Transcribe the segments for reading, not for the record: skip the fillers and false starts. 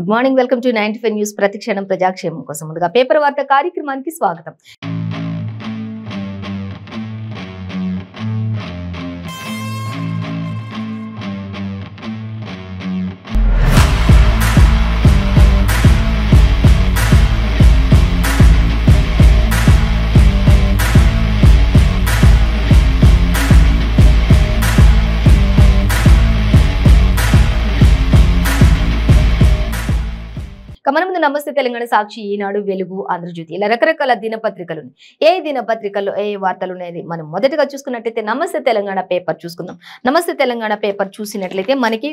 Good morning, welcome to 95 news. ప్రతిక్షణం ప్రజాక్షేమం కోసం ముందుగా పేపర్ వార్త కార్యక్రమానికి స్వాగతం. మన ముందు నమస్తే తెలంగాణ, సాక్షి, ఈనాడు, వెలుగు, ఆంధ్రజ్యోతి ఇలా రకరకాల దినపత్రికలు ఉన్నాయి. ఏ దినపత్రికల్లో ఏ వార్తలు ఉన్నాయి మనం మొదటగా చూసుకున్నట్లయితే నమస్తే తెలంగాణ పేపర్ చూసుకుందాం. నమస్తే తెలంగాణ పేపర్ చూసినట్లయితే మనకి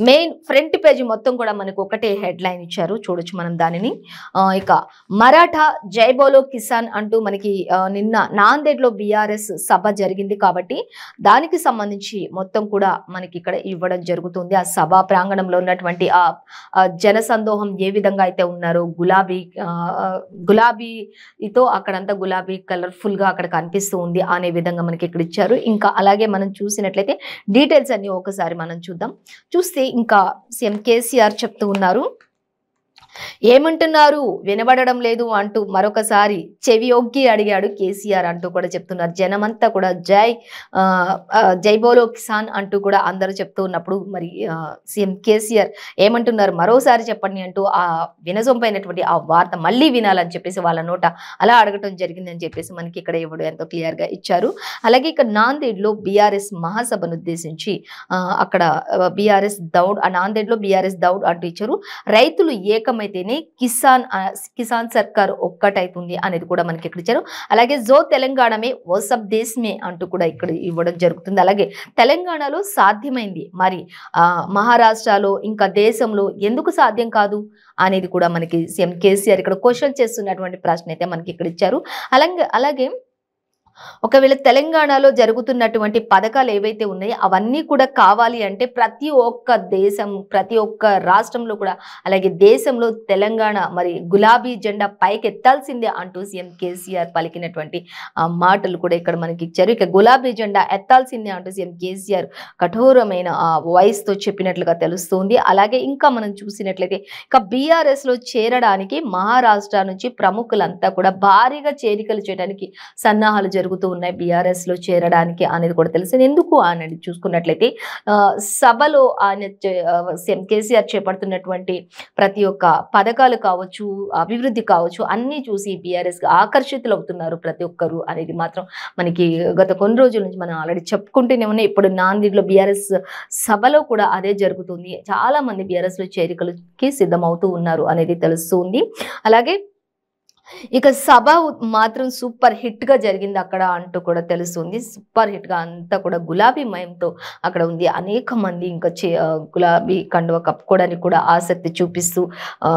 మెయిన్ ఫ్రంట్ పేజీ మొత్తం కూడా మనకు ఒకటే హెడ్ లైన్ ఇచ్చారు, చూడొచ్చు మనం దానిని. ఇక మరాఠా జై బోలో కిసాన్ అంటూ మనకి నిన్న నాందేడ్లో బీఆర్ఎస్ సభ జరిగింది కాబట్టి దానికి సంబంధించి మొత్తం కూడా మనకి ఇక్కడ ఇవ్వడం జరుగుతుంది. ఆ సభ ప్రాంగణంలో ఉన్నటువంటి ఆ జనసందోహం ఏ విధంగా అయితే ఉన్నారో, గులాబీతో అక్కడంతా గులాబీ కలర్ఫుల్ గా అక్కడ కనిపిస్తూ ఉంది అనే విధంగా మనకి ఇక్కడ ఇచ్చారు. ఇంకా అలాగే మనం చూసినట్లయితే డీటెయిల్స్ అన్ని ఒకసారి మనం చూద్దాం. చూస్తే ఇంకా సీఎం కేసీఆర్ చెప్తూ ఉన్నారు, ఏమంటున్నారు వినబడడం లేదు అంటూ మరొకసారి చెవి ఒగ్గి అడిగాడు కేసీఆర్ అంటూ కూడా చెప్తున్నారు. జనమంతా కూడా జై బోలో కిసాన్ అంటూ కూడా అందరూ చెప్తూ ఉన్నప్పుడు మరి సీఎం కేసీఆర్ ఏమంటున్నారు మరోసారి చెప్పండి అంటూ ఆ వినసొంపైనటువంటి ఆ వార్త మళ్ళీ వినాలని చెప్పేసి వాళ్ళ నోట అలా అడగటం జరిగిందని చెప్పేసి మనకి ఇక్కడ ఇవ్వడం ఎంతో క్లియర్ గా ఇచ్చారు. అలాగే ఇక్కడ నాందేడ్లో బీఆర్ఎస్ మహాసభను ఉద్దేశించి అక్కడ బీఆర్ఎస్ దౌడ్, ఆ నాందేడ్లో బీఆర్ఎస్ దౌడ్ అంటూ ఇచ్చారు. రైతులు ఏకమైతేనే కిసాన్ సర్కార్ ఒక్కటైతుంది అనేది కూడా మనకి ఇక్కడ ఇచ్చారు. అలాగే జో తెలంగాణమే ఓ సబ్ దేశమే అంటూ కూడా ఇక్కడ ఇవ్వడం జరుగుతుంది. అలాగే తెలంగాణలో సాధ్యమైంది, మరి మహారాష్ట్రలో ఇంకా దేశంలో ఎందుకు సాధ్యం కాదు అనేది కూడా మనకి సీఎం కేసీఆర్ ఇక్కడ క్వశ్చన్ చేస్తున్నటువంటి ప్రశ్న అయితే మనకి ఇక్కడ ఇచ్చారు. అలాగే ఒకవేళ తెలంగాణలో జరుగుతున్నటువంటి పథకాలు ఏవైతే ఉన్నాయో అవన్నీ కూడా కావాలి అంటే ప్రతి ఒక్క దేశం, ప్రతి ఒక్క రాష్ట్రంలో కూడా అలాగే దేశంలో తెలంగాణ మరి గులాబీ జెండా పైకెత్తాల్సిందే అంటూ సీఎం కేసీఆర్ పలికినటువంటి మాటలు కూడా ఇక్కడ మనకి ఇచ్చారు. ఇక గులాబీ జెండా ఎత్తాల్సిందే అంటూ సీఎం కేసీఆర్ కఠోరమైన వాయిస్ తో చెప్పినట్లుగా తెలుస్తుంది. అలాగే ఇంకా మనం చూసినట్లయితే ఇక బీఆర్ఎస్ లో చేరడానికి మహారాష్ట్ర నుంచి ప్రముఖులంతా కూడా భారీగా చేరికలు చేయడానికి సన్నాహాలు జరుగుతూ ఉన్నాయి బీఆర్ఎస్ లో చేరడానికి అనేది కూడా తెలిసింది. ఎందుకు అనేది చూసుకున్నట్లయితే సభలో ఆయన సీఎం కేసీఆర్ చేపడుతున్నటువంటి ప్రతి ఒక్క పథకాలు కావచ్చు, అభివృద్ధి కావచ్చు, అన్ని చూసి బీఆర్ఎస్ గా ఆకర్షితులు అవుతున్నారు ప్రతి ఒక్కరు అనేది మాత్రం మనకి గత కొన్ని రోజుల నుంచి మనం ఆల్రెడీ చెప్పుకుంటూనే ఉన్నాయి. ఇప్పుడు నాందేడ్లో బీఆర్ఎస్ సభలో కూడా అదే జరుగుతుంది. చాలా మంది బీఆర్ఎస్ లో చేరికలకి సిద్ధమవుతూ ఉన్నారు అనేది తెలుస్తుంది. అలాగే ఇక సభ మాత్రం సూపర్ హిట్ గా జరిగింది అక్కడ అంటూ కూడా తెలుస్తుంది. సూపర్ హిట్ గా అంతా కూడా గులాబీ మయంతో అక్కడ ఉంది. అనేక మంది ఇంకా గులాబీ కండువ కప్పుకోవడానికి కూడా ఆసక్తి చూపిస్తూ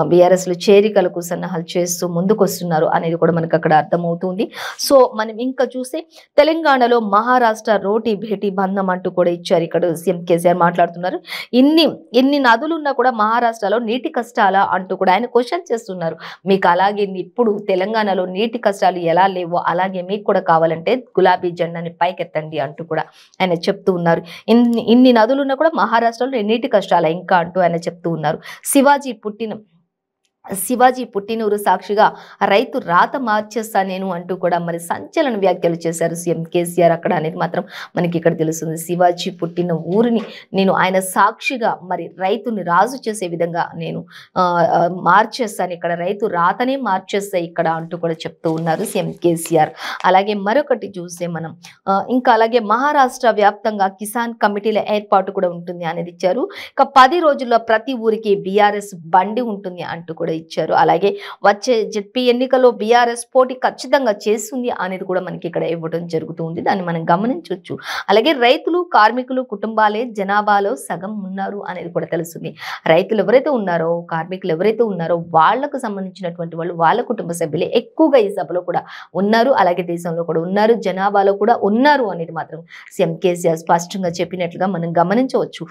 బీఆర్ఎస్ లో చేరికలకు సన్నాహాలు చేస్తూ ముందుకు వస్తున్నారు అనేది కూడా మనకు అక్కడ అర్థమవుతుంది. సో మనం ఇంకా చూస్తే తెలంగాణలో మహారాష్ట్ర రోటీ భేటీ బంధం అంటూ కూడా ఇచ్చారు. ఇక్కడ సీఎం కేసీఆర్ మాట్లాడుతున్నారు, ఇన్ని నదులున్నా కూడా మహారాష్ట్రలో నీటి కష్టాలా అంటూ కూడా ఆయన క్వశ్చన్ చేస్తున్నారు. మీకు అలాగే ఇప్పుడు తెలంగాణలో నీటి కష్టాలు ఎలా లేవో అలాగే మీకు కూడా కావాలంటే గులాబీ జెండాని పైకెత్తండి అంటూ కూడా ఆయన చెప్తూ ఉన్నారు. ఇన్ని నదులున్నా కూడా మహారాష్ట్రలో నీటి కష్టాలు ఇంకా అంటూ ఆయన చెప్తూ ఉన్నారు. శివాజీ పుట్టినూరు సాక్షిగా రైతు రాత మార్చేస్తా నేను అంటూ కూడా మరి సంచలన వ్యాఖ్యలు చేశారు సీఎం కేసీఆర్ అక్కడ అనేది మాత్రం మనకి ఇక్కడ తెలుస్తుంది. శివాజీ పుట్టిన ఊరిని నేను ఆయన సాక్షిగా మరి రైతుని రాజు చేసే విధంగా నేను మార్చేస్తాను, ఇక్కడ రైతు రాతనే మార్చేస్తా ఇక్కడ అంటూ కూడా చెప్తూ ఉన్నారు సీఎం కేసీఆర్. అలాగే మరొకటి చూస్తే మనం ఇంకా అలాగే మహారాష్ట్ర వ్యాప్తంగా కిసాన్ కమిటీల ఏర్పాటు కూడా ఉంటుంది అనేది ఇచ్చారు. ఇక 10 రోజుల్లో ప్రతి ఊరికి బీఆర్ఎస్ బండి ఉంటుంది అంటూ కూడా ఇచ్చారు. అలాగే వచ్చే జెడ్పీ ఎన్నికల్లో బీఆర్ఎస్ పోటీ ఖచ్చితంగా చేస్తుంది అనేది కూడా మనకి ఇక్కడ ఇవ్వడం జరుగుతుంది. దాన్ని మనం గమనించవచ్చు. అలాగే రైతులు, కార్మికులు కుటుంబాలే జనాభాలో సగం ఉన్నారు అనేది కూడా తెలుస్తుంది. రైతులు ఎవరైతే ఉన్నారో, కార్మికులు ఎవరైతే ఉన్నారో వాళ్లకు సంబంధించినటువంటి వాళ్ళు, వాళ్ళ కుటుంబ సభ్యులే ఎక్కువగా ఈ సభలో కూడా ఉన్నారు. అలాగే దేశంలో కూడా ఉన్నారు, జనాభాలో కూడా ఉన్నారు అనేది మాత్రం సీఎం కేసీఆర్ స్పష్టంగా చెప్పినట్లుగా మనం గమనించవచ్చు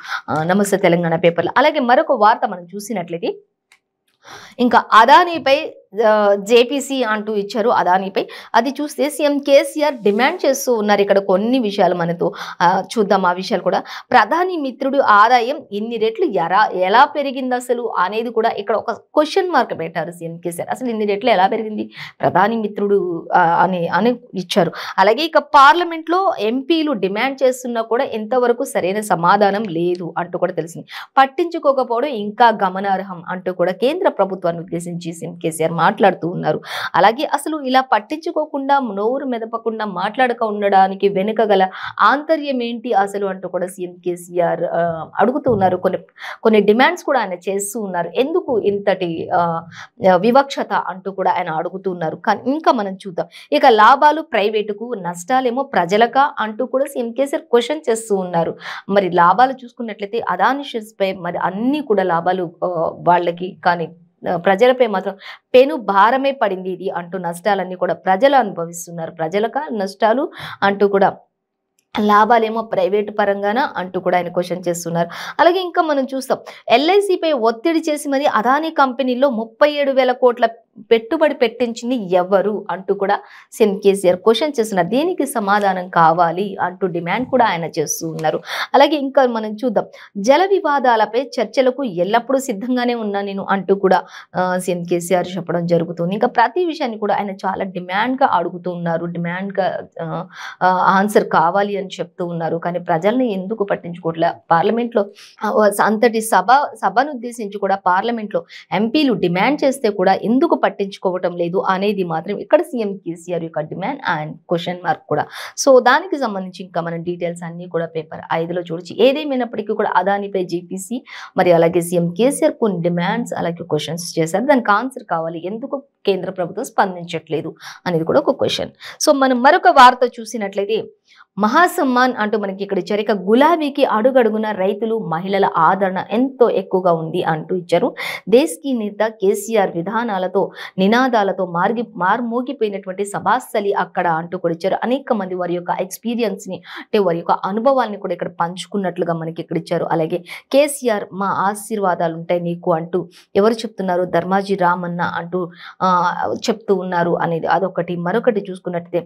నమస్తే తెలంగాణ పేపర్లో. అలాగే మరొక వార్త మనం చూసినట్లయితే ఇంకా అదానీపై జేపీసీ అంటూ ఇచ్చారు అదానిపై. అది చూస్తే సీఎం కేసీఆర్ డిమాండ్ చేస్తూ ఉన్నారు. ఇక్కడ కొన్ని విషయాలు మనతో చూద్దాం ఆ విషయాలు కూడా. ప్రధాని మిత్రుడు ఆదాయం ఇన్ని రెట్లు ఎలా పెరిగింది అసలు అనేది కూడా ఇక్కడ ఒక క్వశ్చన్ మార్క్ పెట్టారు సీఎం కేసీఆర్. అసలు ఇన్ని రెట్లు ఎలా పెరిగింది ప్రధాని మిత్రుడు అని ఇచ్చారు. అలాగే ఇక పార్లమెంట్ లో ఎంపీలు డిమాండ్ చేస్తున్నా కూడా ఎంతవరకు సరైన సమాధానం లేదు అంటూ కూడా తెలిసింది. పట్టించుకోకపోవడం ఇంకా గమనార్హం అంటూ కూడా కేంద్ర ప్రభుత్వాన్ని ఉద్దేశించి సీఎం కేసీఆర్ మాట్లాడుతూ ఉన్నారు. అలాగే అసలు ఇలా పట్టించుకోకుండా నోరు మెదపకుండా మాట్లాడక ఉండడానికి వెనుక గల ఆంతర్యం ఏంటి అసలు అంటూ కూడా సీఎం కేసీఆర్ అడుగుతూ ఉన్నారు. కొన్ని డిమాండ్స్ కూడా ఆయన చేస్తూ ఉన్నారు. ఎందుకు ఇంతటి వివక్షత అంటూ కూడా ఆయన అడుగుతూ ఉన్నారు. కానీ ఇంకా మనం చూద్దాం. ఇక లాభాలు ప్రైవేటుకు, నష్టాలేమో ప్రజలకా అంటూ కూడా సీఎం కేసీఆర్ క్వశ్చన్ చేస్తూ ఉన్నారు. మరి లాభాలు చూసుకున్నట్లయితే అదాని షేర్స్ పై మరి అన్ని కూడా లాభాలు వాళ్ళకి, కానీ ప్రజలపై మాత్రం పెను భారమే పడింది ఇది అంటూ నష్టాలన్నీ కూడా ప్రజలు అనుభవిస్తున్నారు. ప్రజలకా నష్టాలు అంటూ కూడా లాభాలేమో ప్రైవేటు పరంగాన అంటూ కూడా ఆయన క్వశ్చన్ చేస్తున్నారు. అలాగే ఇంకా మనం చూస్తాం ఎల్ఐసిపై ఒత్తిడి చేసి మరి అదానీ కంపెనీలో 37,000 కోట్ల పెట్టుబడి పెట్టించింది ఎవరు అంటూ కూడా సీఎం కేసీఆర్ క్వశ్చన్ చేస్తున్నారు. దీనికి సమాధానం కావాలి అంటూ డిమాండ్ కూడా ఆయన చేస్తూ ఉన్నారు. అలాగే ఇంకా మనం చూద్దాం జల వివాదాలపై చర్చలకు ఎల్లప్పుడూ సిద్ధంగానే ఉన్నా నేను అంటూ కూడా సీఎం కేసీఆర్ చెప్పడం జరుగుతుంది. ఇంకా ప్రతి విషయాన్ని కూడా ఆయన చాలా డిమాండ్ గా అడుగుతూ ఉన్నారు. డిమాండ్ గా ఆన్సర్ కావాలి అని చెప్తూ ఉన్నారు. కానీ ప్రజల్ని ఎందుకు పట్టించుకోవట్లే? పార్లమెంట్ లో అంతటి సభను ఉద్దేశించి కూడా పార్లమెంట్ లో ఎంపీలు డిమాండ్ చేస్తే కూడా ఎందుకు పట్టించుకోవటం లేదు అనేది మాత్రం ఇక్కడ సీఎం కేసీఆర్ యొక్క డిమాండ్ అండ్ క్వశ్చన్ మార్క్ కూడా. సో దానికి సంబంధించి ఇంకా మనం డీటెయిల్స్ అన్ని కూడా పేపర్ 5లో చూడొచ్చు. ఏదేమైనప్పటికీ కూడా అదానిపై జేపీసీ మరి అలాగే సీఎం కేసీఆర్ కొన్ని డిమాండ్స్ అలాగే క్వశ్చన్స్ చేశారు. దానికి ఆన్సర్ కావాలి. ఎందుకు కేంద్ర ప్రభుత్వం స్పందించట్లేదు అనేది కూడా ఒక క్వశ్చన్. సో మనం మరొక వార్త చూసినట్లయితే మహాసమ్మాన్ అంటూ మనకి ఇక్కడ ఇచ్చారు. ఇక గులాబీకి అడుగడుగున రైతులు మహిళల ఆదరణ ఎంతో ఎక్కువగా ఉంది అంటూ ఇచ్చారు. దేశ్కి నేత కేసీఆర్ విధానాలతో నినాదాలతో మార్మోగిపోయినటువంటి సభాస్థలి అక్కడ అంటూ కూడా ఇచ్చారు. అనేక మంది వారి యొక్క ఎక్స్పీరియన్స్ ని అంటే వారి యొక్క అనుభవాల్ని కూడా ఇక్కడ పంచుకున్నట్లుగా మనకి ఇక్కడ ఇచ్చారు. అలాగే కేసీఆర్ మా ఆశీర్వాదాలు ఉంటాయి నీకు అంటూ ఎవరు చెప్తున్నారు? ధర్మాజీ రామన్న అంటూ చెప్తూ ఉన్నారు అనేది అదొకటి. మరొకటి చూసుకున్నట్లయితే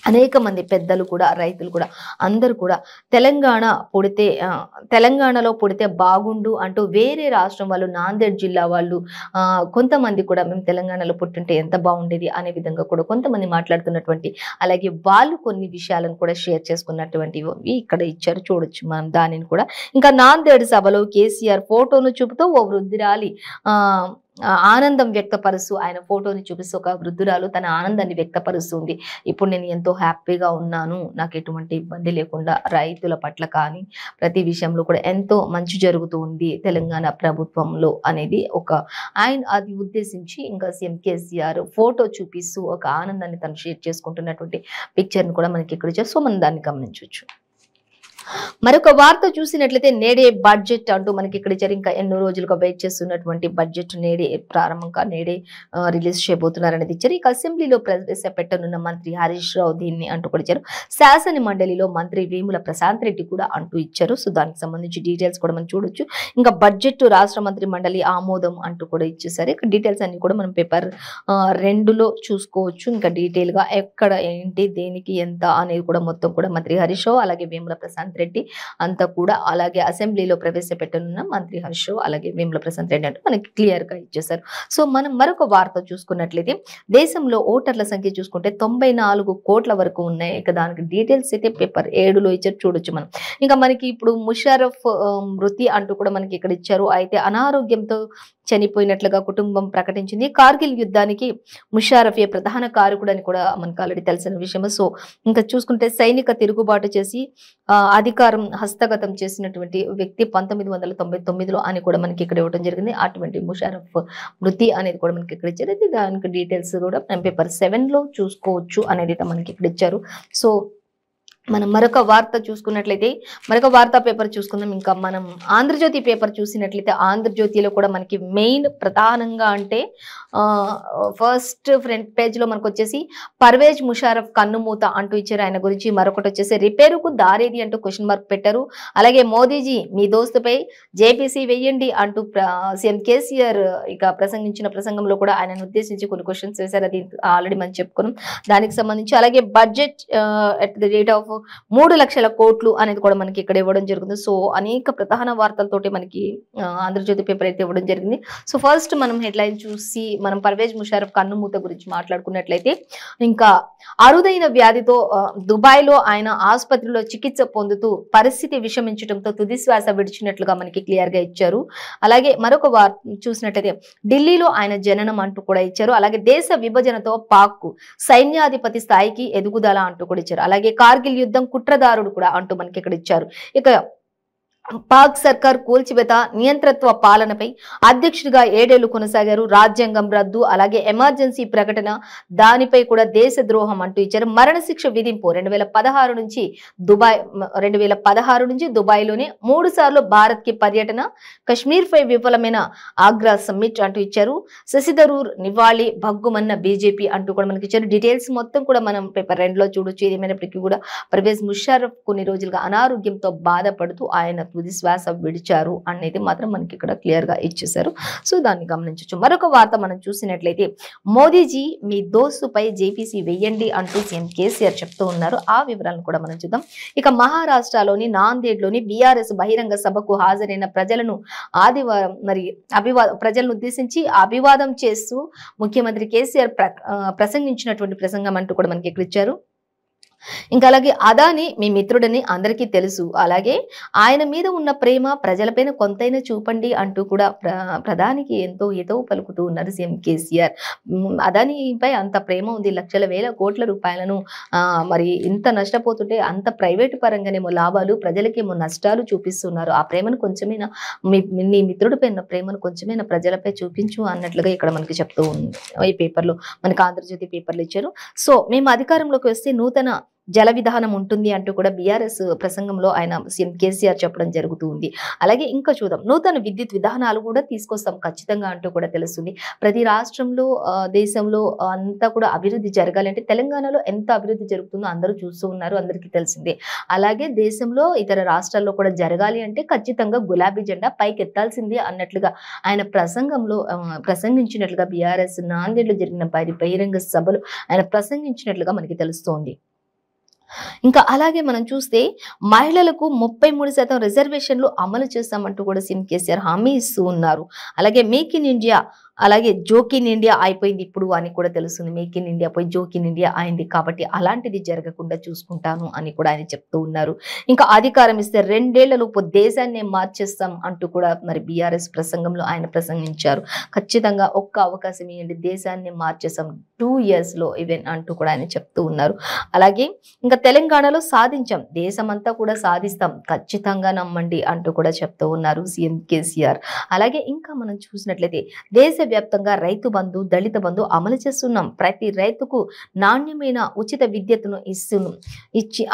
అనేక మంది పెద్దలు కూడా రైతులు కూడా అందరూ కూడా తెలంగాణలో పుడితే బాగుండు అంటూ వేరే రాష్ట్రం వాళ్ళు, నాందేడ్ జిల్లా వాళ్ళు, కొంతమంది కూడా మేము తెలంగాణలో పుట్టింటే ఎంత బాగుండేది అనే విధంగా కూడా కొంతమంది మాట్లాడుతున్నటువంటి, అలాగే వాళ్ళు కొన్ని విషయాలను కూడా షేర్ చేసుకున్నటువంటివి ఇక్కడ ఇచ్చారు. చూడొచ్చు మనం దానిని కూడా. ఇంకా నాందేడ్ సభలో కేసీఆర్ ఫోటోను చూపుతూ ఓ వృద్ధురాలి ఆనందం వ్యక్తపరుస్తూ ఆయన ఫోటోని చూపిస్తూ ఒక వృద్ధురాలు తన ఆనందాన్ని వ్యక్తపరుస్తుంది. ఇప్పుడు నేను ఎంతో హ్యాపీగా ఉన్నాను, నాకు ఎటువంటి ఇబ్బంది లేకుండా రైతుల పట్ల కానీ ప్రతి విషయంలో కూడా ఎంతో మంచి జరుగుతూ ఉంది తెలంగాణ ప్రభుత్వంలో అనేది ఒక ఆయన అది ఉద్దేశించి ఇంకా సీఎం కేసీఆర్ ఫోటో చూపిస్తూ ఒక ఆనందాన్ని తను షేర్ చేసుకుంటున్నటువంటి పిక్చర్ని కూడా మనకి ఇక్కడ ఇచ్చారు. సో మనం దాన్ని గమనించవచ్చు. మరొక వార్త చూసినట్లయితే నేడే బడ్జెట్ అంటూ మనకి ఇక్కడ ఇచ్చారు. ఇంకా ఎన్నో రోజులుగా వెయిట్ చేస్తున్నటువంటి బడ్జెట్ నేడే ప్రారంభంగా నేడే రిలీజ్ చేయబోతున్నారు అనేది ఇచ్చారు. ఇక అసెంబ్లీలో ప్రవేశపెట్టనున్న మంత్రి హరీష్ రావు దీన్ని అంటూ కూడా ఇచ్చారు. శాసన మండలిలో మంత్రి వేముల ప్రశాంత్ రెడ్డి కూడా అంటూ ఇచ్చారు. సో దానికి సంబంధించి డీటెయిల్స్ కూడా మనం చూడొచ్చు. ఇంకా బడ్జెట్ రాష్ట్ర మంత్రి మండలి ఆమోదం అంటూ కూడా ఇచ్చేసారు. ఇక డీటెయిల్స్ అన్ని కూడా మనం పేపర్ 2లో చూసుకోవచ్చు. ఇంకా డీటెయిల్ గా ఎక్కడ ఏంటి దేనికి ఎంత అనేది కూడా మొత్తం కూడా మంత్రి హరీష్ రావు అలాగే వేముల ప్రశాంత్ రెడ్డి అంతా కూడా, అలాగే అసెంబ్లీలో ప్రవేశపెట్టనున్న మంత్రి హరీష్ రావు అలాగే వేముల ప్రశాంత్ రెడ్డి అంటూ మనకి క్లియర్ గా ఇచ్చేసారు. సో మనం మరొక వార్త చూసుకున్నట్లయితే దేశంలో ఓటర్ల సంఖ్య చూసుకుంటే 94 కోట్ల వరకు ఉన్నాయి. ఇక దానికి డీటెయిల్స్ అయితే పేపర్ 7లో ఇచ్చారు. చూడొచ్చు మనం. ఇంకా మనకి ఇప్పుడు ముషర్రఫ్ మృతి అంటూ కూడా మనకి ఇక్కడ ఇచ్చారు. అయితే అనారోగ్యంతో చనిపోయినట్లుగా కుటుంబం ప్రకటించింది. కార్గిల్ యుద్ధానికి ముషర్రఫే ప్రధాన కారకుడు అని కూడా మనకు ఆల్రెడీ తెలిసిన విషయం. సో ఇంకా చూసుకుంటే సైనిక తిరుగుబాటు చేసి అధికారం హస్తగతం చేసినటువంటి వ్యక్తి 1999లో అని కూడా మనకి ఇక్కడ ఇవ్వడం జరిగింది. అటువంటి ముషర్రఫ్ మృతి అనేది కూడా మనకి ఇక్కడ ఇచ్చారు. అయితే దానికి డీటెయిల్స్ కూడా మనం పేపర్ 7లో చూసుకోవచ్చు అనేది మనకి ఇక్కడ ఇచ్చారు. సో మనం మరొక వార్త చూసుకున్నట్లయితే మరొక వార్తా పేపర్ చూసుకుందాం. ఇంకా మనం ఆంధ్రజ్యోతి పేపర్ చూసినట్లయితే ఆంధ్రజ్యోతిలో కూడా మనకి మెయిన్ ప్రధానంగా అంటే ఫస్ట్ ఫ్రంట్ పేజ్ లో మనకు వచ్చేసి పర్వేజ్ ముషారఫ్ కన్నుమూత అంటూ ఇచ్చారు. ఆయన గురించి మరొకటి వచ్చేసి రిపేరుకు దారేది అంటూ క్వశ్చన్ మార్క్ పెట్టారు. అలాగే మోదీజీ మీ దోస్తుపై జేపీసీ వెయ్యండి అంటూ సీఎం కేసీఆర్ ఇక ప్రసంగించిన ప్రసంగంలో కూడా ఆయనను ఉద్దేశించి కొన్ని క్వశ్చన్స్ వేశారు. అది ఆల్రెడీ మనం చెప్పుకున్నాం దానికి సంబంధించి. అలాగే budget at the rate of 3 లక్షల కోట్లు అనేది కూడా మనకి ఇక్కడ ఇవ్వడం జరుగుతుంది. సో అనేక ప్రధాన వార్తలతోటి మనకి ఆంధ్రజ్యోతి పేపర్ అయితే ఇవ్వడం జరిగింది. సో ఫస్ట్ మనం హెడ్లైన్ చూసి మనం పర్వేజ్ ముషారఫ్ కన్నుమూత గురించి మాట్లాడుకున్నట్లయితే ఇంకా అరుదైన వ్యాధితో దుబాయ్లో ఆయన ఆసుపత్రిలో చికిత్స పొందుతూ పరిస్థితి విషమించడంతో తుది శ్వాస విడిచినట్లుగా మనకి క్లియర్ గా ఇచ్చారు. అలాగే మరొక వార్త చూసినట్లయితే ఢిల్లీలో ఆయన జననం అంటూ కూడా ఇచ్చారు. అలాగే దేశ విభజనతో పాక్ సైన్యాధిపతి స్థాయికి ఎదుగుదల అంటూ కూడా ఇచ్చారు. అలాగే కార్గిల్ యుద్ధం కుట్రదారుడు కూడా అంటూ మనకి ఇక్కడ ఇచ్చారు. ఇక పాక్ సర్కార్ కూల్చివేత నియంత్రత్వ పాలనపై అధ్యక్షుడిగా 7 ఏళ్లు కొనసాగారు. రాజ్యాంగం రద్దు అలాగే ఎమర్జెన్సీ ప్రకటన దానిపై కూడా దేశ ద్రోహం అంటూ ఇచ్చారు. మరణశిక్ష విధింపు 2016 నుంచి దుబాయ్లోనే 3 సార్లు భారత్ కి పర్యటన, కశ్మీర్ పై విఫలమైన ఆగ్రా సమ్మిట్ అంటూ ఇచ్చారు. శశిధరూర్ నివాళి భగ్గుమన్న బీజేపీ అంటూ కూడా మనకి ఇచ్చారు. డీటెయిల్స్ మొత్తం కూడా మనం పేపర్ 2లో చూడొచ్చు. ఏదేమైనప్పటికీ కూడా పర్వేజ్ ముషారఫ్ కొన్ని రోజులుగా అనారోగ్యంతో బాధపడుతూ ఆయన తుది శ్వాస విడిచారు అనేది మాత్రం మనకి ఇక్కడ క్లియర్ గా ఇచ్చేశారు. సో దాన్ని గమనించవచ్చు. మరొక వార్త మనం చూసినట్లయితే మోదీజీ మీ దోస్తుపై జేపీసీ వెయ్యండి అంటూ సీఎం కేసీఆర్ చెప్తూ ఉన్నారు. ఆ వివరాలను కూడా మనం చూద్దాం. ఇక మహారాష్ట్రలోని నాందేడ్లోని బీఆర్ఎస్ బహిరంగ సభకు హాజరైన ప్రజలను ఆదివారం ప్రజలను ఉద్దేశించి అభివాదం చేస్తూ ముఖ్యమంత్రి కేసీఆర్ ప్రసంగించినటువంటి ప్రసంగం అంటూ కూడా మనకి ఇక్కడ ఇచ్చారు. ఇంకా అలాగే అదాని మీ మిత్రుడని అందరికీ తెలుసు, అలాగే ఆయన మీద ఉన్న ప్రేమ ప్రజలపైన కొంతైనా చూపండి అంటూ కూడా ప్రధానికి ఎంతో హితవు పలుకుతూ ఉన్నారు సీఎం కేసీఆర్. అదానిపై అంత ప్రేమ ఉంది, లక్షల వేల కోట్ల రూపాయలను మరి ఇంత నష్టపోతుంటే అంత ప్రైవేటు పరంగానేమో లాభాలు ప్రజలకేమో నష్టాలు చూపిస్తున్నారు. ఆ ప్రేమను కొంచెమైనా నీ మిత్రుడిపై ఉన్న ప్రేమను కొంచెమైనా ప్రజలపై చూపించు అన్నట్లుగా ఇక్కడ మనకి చెప్తూ ఉంది. ఈ పేపర్లో మనకి ఆంధ్రజ్యోతి పేపర్లు ఇచ్చారు. సో మేము అధికారంలోకి వస్తే నూతన జల విధానం ఉంటుంది అంటూ కూడా బీఆర్ఎస్ ప్రసంగంలో ఆయన సీఎం కేసీఆర్ చెప్పడం జరుగుతూ ఉంది. అలాగే ఇంకా చూద్దాం, నూతన విద్యుత్ విధానాలు కూడా తీసుకొస్తాం ఖచ్చితంగా అంటూ కూడా తెలుస్తుంది. ప్రతి రాష్ట్రంలో దేశంలో అంతా కూడా అభివృద్ధి జరగాలంటే తెలంగాణలో ఎంత అభివృద్ధి జరుగుతుందో అందరూ చూస్తూ ఉన్నారు, అందరికీ తెలిసిందే. అలాగే దేశంలో ఇతర రాష్ట్రాల్లో కూడా జరగాలి అంటే ఖచ్చితంగా గులాబీ జెండా పైకెత్తాల్సిందే అన్నట్లుగా ఆయన ప్రసంగంలో ప్రసంగించినట్లుగా బీఆర్ఎస్ నాందేడ్లో జరిగిన బహిరంగ సభలో ఆయన ప్రసంగించినట్లుగా మనకి తెలుస్తోంది. ఇంకా అలాగే మనం చూస్తే మహిళలకు 33% రిజర్వేషన్లు అమలు చేస్తామంటూ కూడా సీఎం కేసీఆర్ హామీ ఇస్తూ ఉన్నారు. అలాగే మేక్ ఇన్ ఇండియా అలాగే జోక్ ఇన్ ఇండియా అయిపోయింది ఇప్పుడు అని కూడా తెలుస్తుంది. మేక్ ఇన్ ఇండియా పోయి జోక్ ఇన్ ఇండియా అయింది కాబట్టి అలాంటిది జరగకుండా చూసుకుంటాను అని కూడా ఆయన చెప్తూ ఉన్నారు. ఇంకా అధికారం ఇస్తే 2 ఏళ్లలోపు దేశాన్ని మార్చేస్తాం అంటూ కూడా మరి బీఆర్ఎస్ ప్రసంగంలో ఆయన ప్రసంగించారు. ఖచ్చితంగా ఒక్క అవకాశం ఇవ్వండి, దేశాన్ని మార్చేస్తాం 2 years లో ఈవెన్ అంటూ కూడా ఆయన చెప్తూ ఉన్నారు. అలాగే ఇంకా తెలంగాణలో సాధించాం, దేశమంతా కూడా సాధిస్తాం, ఖచ్చితంగా నమ్మండి అంటూ కూడా చెప్తూ ఉన్నారు సీఎం కేసీఆర్. అలాగే ఇంకా మనం చూసినట్లయితే దేశవ్యాప్తంగా రైతు బంధు, దళిత బంధు అమలు చేస్తున్నాం, ప్రతి రైతుకు నాణ్యమైన ఉచిత విద్యుత్తును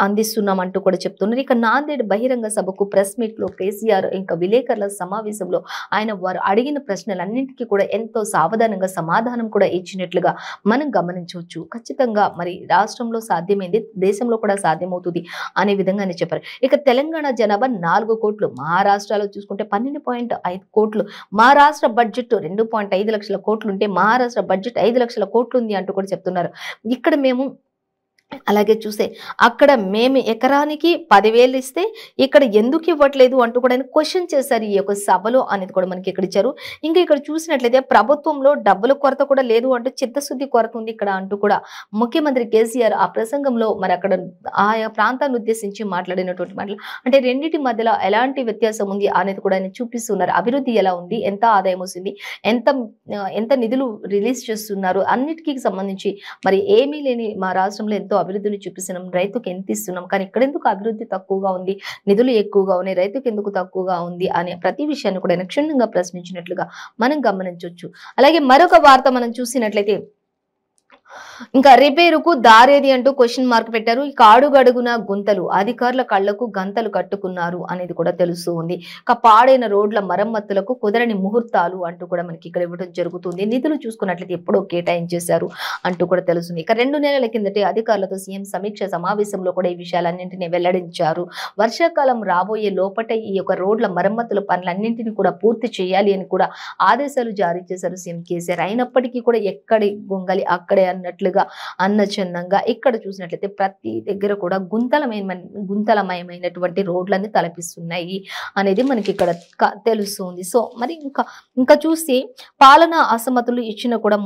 అందిస్తున్నాం అంటూ కూడా చెప్తున్నారు. ఇక నాందేడ్ బహిరంగ సభకు ప్రెస్ మీట్ లో కేసీఆర్ ఇంకా విలేకరుల సమావేశంలో ఆయన వారు అడిగిన ప్రశ్నలన్నింటికీ కూడా ఎంతో సావధానంగా సమాధానం కూడా ఇచ్చినట్లుగా మనం గమనించవచ్చు. ఖచ్చితంగా మరి రాష్ట్రంలో సాధ్యమైంది దేశంలో కూడా సాధ్యమవుతుంది అనే విధంగానే చెప్పారు. ఇక తెలంగాణ జనాభా 4 కోట్లు, మహారాష్ట్రలో చూసుకుంటే 12.5 కోట్లు, మహారాష్ట్ర బడ్జెట్ 2.5 లక్షల కోట్లు ఉంటే మహారాష్ట్ర బడ్జెట్ 5 లక్షల కోట్లు ఉంది అంటూ కూడా చెప్తున్నారు. ఇక్కడ మేము అలాగే చూస్తే అక్కడ మేము ఎకరానికి 10,000 ఇస్తే ఇక్కడ ఎందుకు ఇవ్వట్లేదు అంటూ కూడా ఆయన క్వశ్చన్ చేశారు ఈ యొక్క సభలో అనేది కూడా మనకి ఇక్కడ ఇచ్చారు. ఇంకా ఇక్కడ చూసినట్లయితే ప్రభుత్వంలో డబ్బుల కొరత కూడా లేదు అంటూ చిత్తశుద్ధి కొరత ఉంది ఇక్కడ అంటూ కూడా ముఖ్యమంత్రి కేసీఆర్ ఆ ప్రసంగంలో మరి అక్కడ ఆయా ప్రాంతాన్ని ఉద్దేశించి మాట్లాడినటువంటి మాటలు అంటే రెండింటి మధ్యలో ఎలాంటి వ్యత్యాసం ఉంది అనేది కూడా ఆయన చూపిస్తున్నారు. అభివృద్ధి ఎలా ఉంది, ఎంత ఆదాయం వస్తుంది, ఎంత నిధులు రిలీజ్ చేస్తున్నారు అన్నిటికీ సంబంధించి మరి ఏమీ లేని మా రాష్ట్రంలో ఎంతో అభివృద్ధిని చూపిస్తున్నాం, రైతుకు ఎంత ఇస్తున్నాం, కానీ ఇక్కడ ఎందుకు అభివృద్ధి తక్కువగా ఉంది, నిధులు ఎక్కువగా ఉన్నాయి, రైతుకు ఎందుకు తక్కువగా ఉంది అనే ప్రతి విషయాన్ని కూడా ఆయన క్షుణ్ణంగా ప్రశ్నించినట్లుగా మనం గమనించవచ్చు. అలాగే మరొక వార్త మనం చూసినట్లయితే ఇంకా రిపేరుకు దారేది అంటూ క్వశ్చన్ మార్క్ పెట్టారు. ఇక అడుగడుగున గుంతలు, అధికారుల కళ్లకు గంతలు కట్టుకున్నారు అనేది కూడా తెలుస్తూ ఉంది. ఇక పాడైన రోడ్ల మరమ్మతులకు కుదరని ముహూర్తాలు అంటూ కూడా మనకి ఇక్కడ ఇవ్వడం జరుగుతుంది. నిధులు చూసుకున్నట్లయితే ఎప్పుడో కేటాయించేశారు అంటూ కూడా తెలుస్తుంది. ఇక 2 నెలల కిందటే అధికారులతో సీఎం సమీక్ష సమావేశంలో కూడా ఈ విషయాలన్నింటినీ వెల్లడించారు. వర్షాకాలం రాబోయే లోపట ఈ యొక్క రోడ్ల మరమ్మతుల పనులన్నింటినీ కూడా పూర్తి చేయాలి అని కూడా ఆదేశాలు జారీ చేశారు సీఎం కేసీఆర్. అయినప్పటికీ కూడా ఎక్కడి గొంగలి అక్కడే అన్నట్లుగా అన్నచందంగా ఇక్కడ చూసినట్లయితే ప్రతి దగ్గర కూడా గుంతలమయమైనటువంటి రోడ్లన్నీ తలపిస్తున్నాయి అనేది మనకి ఇక్కడ తెలుస్తుంది. సో మరి ఇంకా చూస్తే పాలనా అసమతులు ఇచ్చిన కూడా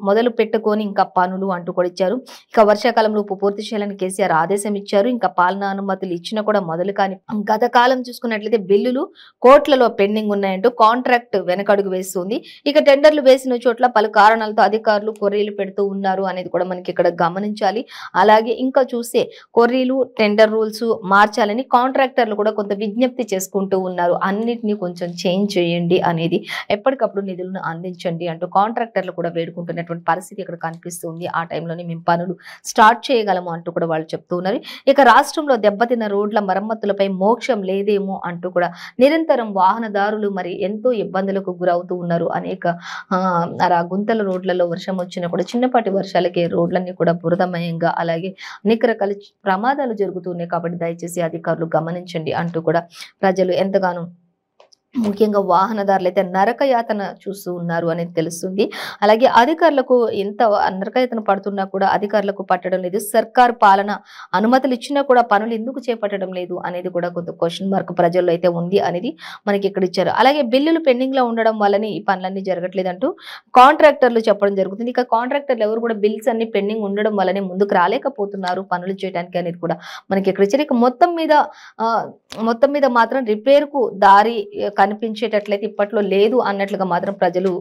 మొదలు పెట్టుకొని ఇంకా పనులు అంటూ కూడా ఇచ్చారు. ఇక వర్షాకాలంలో పూర్తి చేయాలని కేసీఆర్ ఆదేశం ఇచ్చారు. ఇంకా పాలనా అనుమతులు ఇచ్చిన కూడా మొదలు కాని గత కాలం చూసుకున్నట్లయితే బిల్లులు కోట్లలో పెండింగ్ ఉన్నాయంటూ కాంట్రాక్ట్ వెనకడుగు వేస్తుంది. ఇక టెండర్లు వేసిన చోట్ల పలు కారణాలతో అధికారులు కొర్రీలు పెడుతూ ఉన్నారు అనేది కూడా మనకి ఇక్కడ గమనించాలి. అలాగే ఇంకా చూస్తే కొర్రీలు టెండర్ రూల్స్ మార్చాలని కాంట్రాక్టర్లు కూడా కొంత విజ్ఞప్తి చేసుకుంటూ ఉన్నారు. అన్నిటినీ కొంచెం చేంజ్ చేయండి అనేది, ఎప్పటికప్పుడు నిధులను అందించండి అంటూ కాంట్రాక్టర్లు కూడా వేడుకుంటున్నటువంటి పరిస్థితి ఇక్కడ కనిపిస్తుంది. ఆ టైంలోనే మేము పనులు స్టార్ట్ చేయగలము అంటూ కూడా వాళ్ళు చెప్తూ ఉన్నారు. ఇక రాష్ట్రంలో దెబ్బతిన్న రోడ్ల మరమ్మతులపై మోక్షం లేదేమో అంటూ కూడా నిరంతరం వాహనదారులు మరి ఎంతో ఇబ్బందులకు గురవుతూ ఉన్నారు. అనేక గుంతల రోడ్లలో వర్షం వచ్చినా కూడా చిన్నపాటి వర్షాలకే రోడ్లన్నీ కూడా బురదమయంగా అలాగే అనేక రకాల ప్రమాదాలు జరుగుతున్నాయి. కాబట్టి దయచేసి అధికారులు గమనించండి అంటూ కూడా ప్రజలు ఎంతగానో ముఖ్యంగా వాహనదారులు అయితే నరకయాతన చూస్తూ ఉన్నారు అనేది తెలుస్తుంది. అలాగే అధికారులకు ఎంత నరకయాతన పడుతున్నా కూడా అధికారులకు పట్టడం లేదు. సర్కార్ పాలన అనుమతులు ఇచ్చినా కూడా పనులు ఎందుకు చేపట్టడం లేదు అనేది కూడా కొంత క్వశ్చన్ మార్క్ ప్రజల్లో అయితే ఉంది అనేది మనకి ఇక్కడ ఇచ్చారు. అలాగే బిల్లులు పెండింగ్ లో ఉండడం వల్లనే ఈ పనులన్నీ జరగట్లేదంటూ కాంట్రాక్టర్లు చెప్పడం జరుగుతుంది. ఇక కాంట్రాక్టర్లు ఎవరు కూడా బిల్స్ అన్ని పెండింగ్ ఉండడం వల్లనే ముందుకు రాలేకపోతున్నారు పనులు చేయడానికి అనేది కూడా మనకి ఇక్కడ ఇచ్చారు. ఇక మొత్తం మీద మాత్రం రిపేర్ కు దారి కనిపించేటట్లయితే ఇప్పట్లో లేదు అన్నట్లుగా మాత్రం ప్రజలు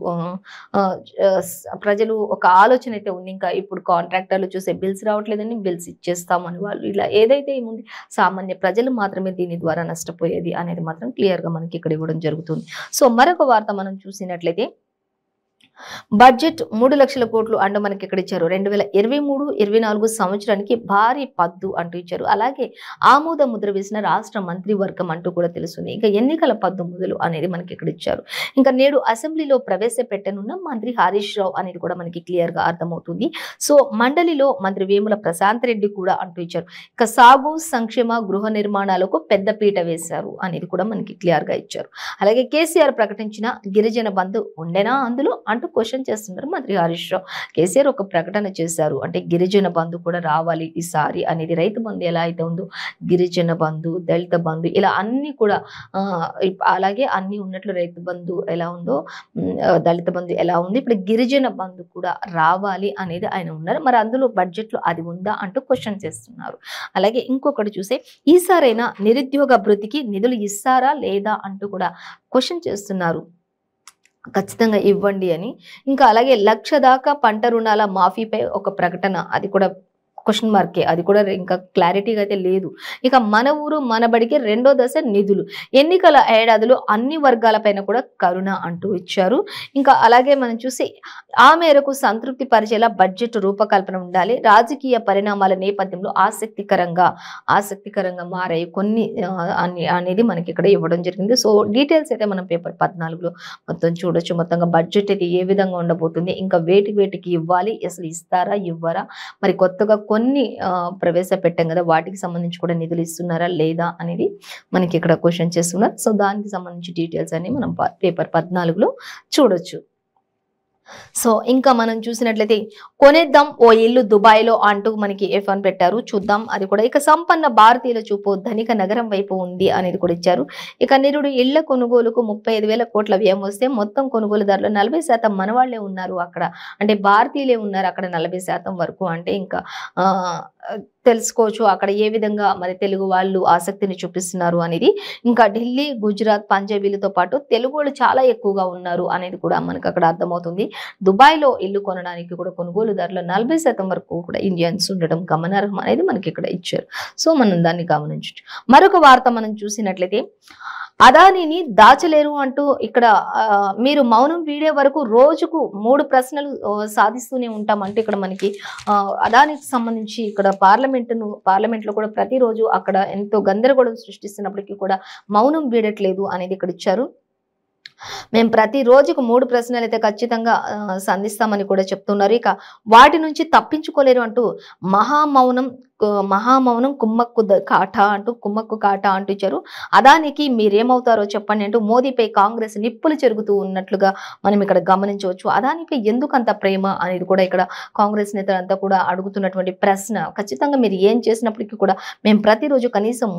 ఒక ఆలోచన అయితే ఉంది. ఇంకా ఇప్పుడు కాంట్రాక్టర్లు చూసే బిల్స్ రావట్లేదని బిల్స్ ఇచ్చేస్తామని వాళ్ళు ఇలా ఏదైతే ఏముంది సామాన్య ప్రజలు మాత్రమే దీని ద్వారా నష్టపోయేది అనేది మాత్రం క్లియర్ గా మనకి ఇక్కడ ఇవ్వడం జరుగుతుంది. సో మరొక వార్త మనం చూసినట్లయితే బడ్జెట్ 3 లక్షల కోట్లు అంటూ మనకి ఇక్కడ ఇచ్చారు. 2023-24 సంవత్సరానికి భారీ పద్దు అంటూ ఇచ్చారు. అలాగే ఆమోద ముద్ర వేసిన రాష్ట్ర మంత్రివర్గం అంటూ కూడా తెలుస్తుంది. ఇంకా ఎన్నికల పద్దు మొదలు అనేది మనకి ఇక్కడ ఇచ్చారు. ఇంకా నేడు అసెంబ్లీలో ప్రవేశపెట్టనున్న మంత్రి హరీష్ రావు అనేది కూడా మనకి క్లియర్ గా అర్థమవుతుంది. సో మండలిలో మంత్రి వేముల ప్రశాంత్ రెడ్డి కూడా అంటూ ఇచ్చారు. ఇక సాగు సంక్షేమ గృహ నిర్మాణాలకు పెద్ద పీట వేశారు అనేది కూడా మనకి క్లియర్ గా ఇచ్చారు. అలాగే కేసీఆర్ ప్రకటించిన గిరిజన బంధు ఉండేనా అందులో అంటూ క్వశ్చన్ చేస్తున్నారు మంత్రి హరీష్ రావు. కేసీఆర్ ఒక ప్రకటన చేశారు, అంటే గిరిజన బంధు కూడా రావాలి ఈసారి అనేది. రైతు బంధు ఎలా అయితే ఉందో గిరిజన బంధు, దళిత బంధు ఇలా అన్ని కూడా అలాగే అన్ని ఉన్నట్లు రైతు బంధు ఎలా ఉందో దళిత బంధు ఎలా ఉంది, ఇప్పుడు గిరిజన బంధు కూడా రావాలి అనేది ఆయన ఉన్నారు. మరి అందులో బడ్జెట్ లో అది ఉందా అంటూ క్వశ్చన్ చేస్తున్నారు. అలాగే ఇంకొకటి చూసే ఈసారైనా నిరుద్యోగ భృతికి నిధులు ఇస్తారా లేదా అంటూ కూడా క్వశ్చన్ చేస్తున్నారు. ఖచ్చితంగా ఇవ్వండి అని. ఇంకా అలాగే 1 లక్ష దాకా పంట రుణాల మాఫీపై ఒక ప్రకటన, అది కూడా క్వశ్చన్ మార్కే, అది కూడా ఇంకా క్లారిటీగా అయితే లేదు. ఇక మన ఊరు మన బడికి 2వ దశ నిధులు, ఎన్నికల ఏడాదిలో అన్ని వర్గాలపైన కూడా కరుణ అంటూ ఇచ్చారు. ఇంకా అలాగే మనం చూసి ఆ మేరకు సంతృప్తి పరిచేలా బడ్జెట్ రూపకల్పన ఉండాలి. రాజకీయ పరిణామాల నేపథ్యంలో ఆసక్తికరంగా మారాయి కొన్ని అనేది మనకి ఇక్కడ ఇవ్వడం జరిగింది. సో డీటెయిల్స్ అయితే మనం పేపర్ 14లో మొత్తం చూడొచ్చు. మొత్తంగా బడ్జెట్ అయితే ఏ విధంగా ఉండబోతుంది, ఇంకా వేటికి ఇవ్వాలి, అసలు ఇస్తారా ఇవ్వరా, మరి కొత్తగా కొన్ని ప్రవేశపెట్టాం కదా వాటికి సంబంధించి కూడా నిధులు ఇస్తున్నారా లేదా అనేది మనకి ఇక్కడ క్వశ్చన్ చేస్తున్నారు. సో దానికి సంబంధించి డీటెయిల్స్ అన్ని మనం పేపర్ 14లో చూడొచ్చు. సో ఇంకా మనం చూసినట్లయితే కొనేద్దాం ఓ ఇల్లు దుబాయ్లో అంటూ మనకి F1 పెట్టారు, చూద్దాం అది కూడా. ఇక సంపన్న భారతీయుల చూపు ధనిక నగరం వైపు ఉంది అనేది కూడా ఇచ్చారు. ఇక నిరుడు ఇళ్ల కొనుగోలుకు 35,000 కోట్ల వ్యయం వస్తే మొత్తం కొనుగోలుదారులు 40% మనవాళ్లే ఉన్నారు అక్కడ, అంటే భారతీయులే ఉన్నారు అక్కడ 40% వరకు. అంటే ఇంకా తెలుసుకోవచ్చు అక్కడ ఏ విధంగా మరి తెలుగు వాళ్ళు ఆసక్తిని చూపిస్తున్నారు అనేది. ఇంకా ఢిల్లీ, గుజరాత్, పంజాబీలతో పాటు తెలుగు వాళ్ళు చాలా ఎక్కువగా ఉన్నారు అనేది కూడా మనకు అక్కడ అర్థమవుతుంది. దుబాయ్లో ఇల్లు కొనడానికి కూడా కొనుగోలుదారులు 40% వరకు కూడా ఇండియన్స్ ఉండడం గమనార్హం అనేది మనకి ఇక్కడ ఇచ్చారు. సో మనం దాన్ని గమనించవచ్చు. మరొక వార్త మనం చూసినట్లయితే అదానిని దాచలేరు అంటూ ఇక్కడ మీరు మౌనం వీడే వరకు రోజుకు 3 ప్రశ్నలు సాధిస్తూనే ఉంటాం అంటూ ఇక్కడ మనకి అదానికి సంబంధించి ఇక్కడ పార్లమెంట్లో కూడా ప్రతిరోజు అక్కడ ఎంతో గందరగోళం సృష్టిస్తున్నప్పటికీ కూడా మౌనం వీడట్లేదు అనేది ఇక్కడ ఇచ్చారు. మేము ప్రతి రోజుకు 3 ప్రశ్నలు అయితే ఖచ్చితంగా సంధిస్తామని కూడా చెప్తున్నారు. ఇక వాటి నుంచి తప్పించుకోలేరు అంటూ మహామౌనం కుమ్మక్కు కాట అంటూ ఇచ్చారు. అదానికి మీరేమవుతారో చెప్పండి అంటూ మోదీపై కాంగ్రెస్ నిప్పులు చెరుగుతూ ఉన్నట్లుగా మనం ఇక్కడ గమనించవచ్చు. అదానిపై ఎందుకు అంత ప్రేమ అనేది కూడా ఇక్కడ కాంగ్రెస్ నేతలంతా కూడా అడుగుతున్నటువంటి ప్రశ్న. ఖచ్చితంగా మీరు ఏం చేసినప్పటికీ కూడా మేము ప్రతిరోజు కనీసం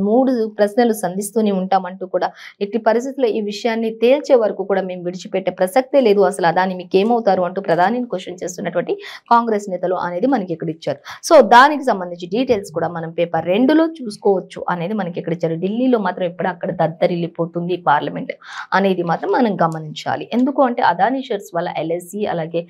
మూడు ప్రశ్నలు సంధిస్తూనే ఉంటామంటూ కూడా ఎట్టి పరిస్థితుల్లో ఈ విషయాన్ని తేల్చే వరకు కూడా మేము విడిచిపెట్టే ప్రసక్తే లేదు. అసలు అదాని మీకు ఏమవుతారు అంటూ ప్రధానిని క్వశ్చన్ చేస్తున్నటువంటి కాంగ్రెస్ నేతలు అనేది మనకి ఇక్కడ ఇచ్చారు. సో దానికి సంబంధించి డీటెయిల్స్ కూడా మనం పేపర్ 2లో చూసుకోవచ్చు అనేది మనకి ఇక్కడ ఇచ్చారు. ఢిల్లీలో మాత్రం ఎప్పుడక్కడ దద్దరిల్లిపోతుంది పార్లమెంట్ అనేది మాత్రం మనం గమనించాలి. ఎందుకు అంటే అదాని షేర్స్ వల్ల ఎల్ఐసి అలాగే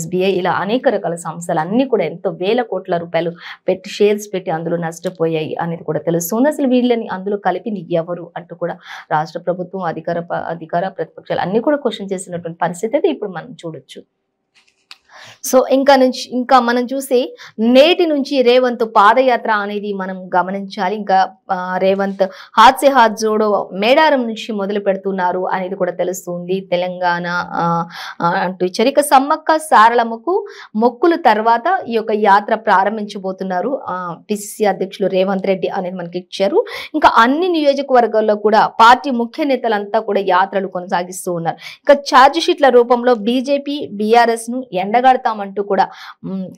SBI ఇలా అనేక రకాల సంస్థలు అన్ని కూడా ఎంతో వేల కోట్ల రూపాయలు పెట్టి షేర్స్ పెట్టి అందులో నష్టపోయాయి అనేది కూడా తెలుస్తుంది. అసలు వీళ్ళని అందులో కలిపింది ఎవరు అంటూ కూడా రాష్ట్ర ప్రభుత్వం అధికార ప్రతిపక్షాలు అన్ని కూడా క్వశ్చన్ చేసినటువంటి పరిస్థితి అయితే ఇప్పుడు మనం చూడొచ్చు. సో ఇంకా మనం చూసి నేటి నుంచి రేవంత్ పాదయాత్ర అనేది మనం గమనించాలి. ఇంకా రేవంత్ హాత్ సే హాత్ జోడో మేడారం నుంచి మొదలు పెడుతున్నారు అనేది కూడా తెలుస్తుంది. తెలంగాణ అంటూ ఇచ్చారు. ఇక సమ్మక్క సారలమ్మకు మొక్కుల తర్వాత ఈ యొక్క యాత్ర ప్రారంభించబోతున్నారు పిసిసి అధ్యక్షులు రేవంత్ రెడ్డి అనేది మనకి ఇచ్చారు. ఇంకా అన్ని నియోజకవర్గాల్లో కూడా పార్టీ ముఖ్య నేతలంతా కూడా యాత్రలు కొనసాగిస్తూ ఉన్నారు. ఇక ఛార్జ్ షీట్ల రూపంలో బీజేపీ బీఆర్ఎస్ ను ఎండగడతామంటూ కూడా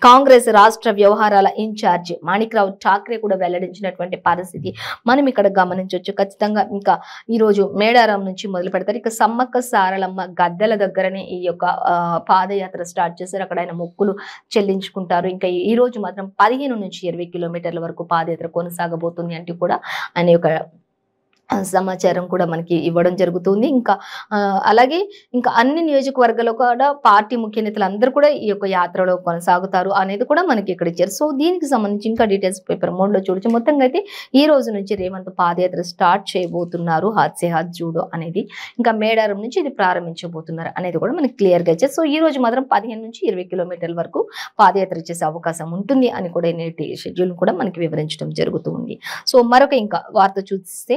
కాంగ్రెస్ రాష్ట్ర వ్యవహారాల ఇన్ఛార్జ్ మాణిక్రావు ఠాక్రే కూడా వెల్లడించినటువంటి పరిస్థితి మనం ఇక్కడ గమనించవచ్చు. ఖచ్చితంగా ఇంకా ఈ రోజు మేడారం నుంచి మొదలు పెడతారు. ఇక సమ్మక్క సారలమ్మ గద్దెల దగ్గరనే ఈ యొక్క పాదయాత్ర స్టార్ట్ చేశారు. అక్కడ ఆయన మొక్కులు చెల్లించుకుంటారు. ఇంకా ఈ రోజు మాత్రం 15 నుంచి 20 కిలోమీటర్ల వరకు పాదయాత్ర కొనసాగబోతుంది అంటూ కూడా ఆయన యొక్క సమాచారం కూడా మనకి ఇవ్వడం జరుగుతుంది. ఇంకా అలాగే ఇంకా అన్ని నియోజకవర్గాల్లో కూడా పార్టీ ముఖ్య నేతలు అందరూ కూడా ఈ యొక్క యాత్రలో కొనసాగుతారు అనేది కూడా మనకి ఇక్కడ ఇచ్చారు. సో దీనికి సంబంధించి ఇంకా డీటెయిల్స్ పేపర్ 3లో చూడొచ్చు. మొత్తంగా అయితే ఈ రోజు నుంచి రేవంత్ పాదయాత్ర స్టార్ట్ చేయబోతున్నారు. హాత్ సే హాత్ జూడో అనేది ఇంకా మేడారం నుంచి ఇది ప్రారంభించబోతున్నారు అనేది కూడా మనకి క్లియర్ గా ఇచ్చారు. సో ఈ రోజు మాత్రం 15 నుంచి 20 కిలోమీటర్ల వరకు పాదయాత్ర చేసే అవకాశం ఉంటుంది అని కూడా నేటి షెడ్యూల్ కూడా మనకి వివరించడం జరుగుతుంది. సో మరొక ఇంకా వార్త చూస్తే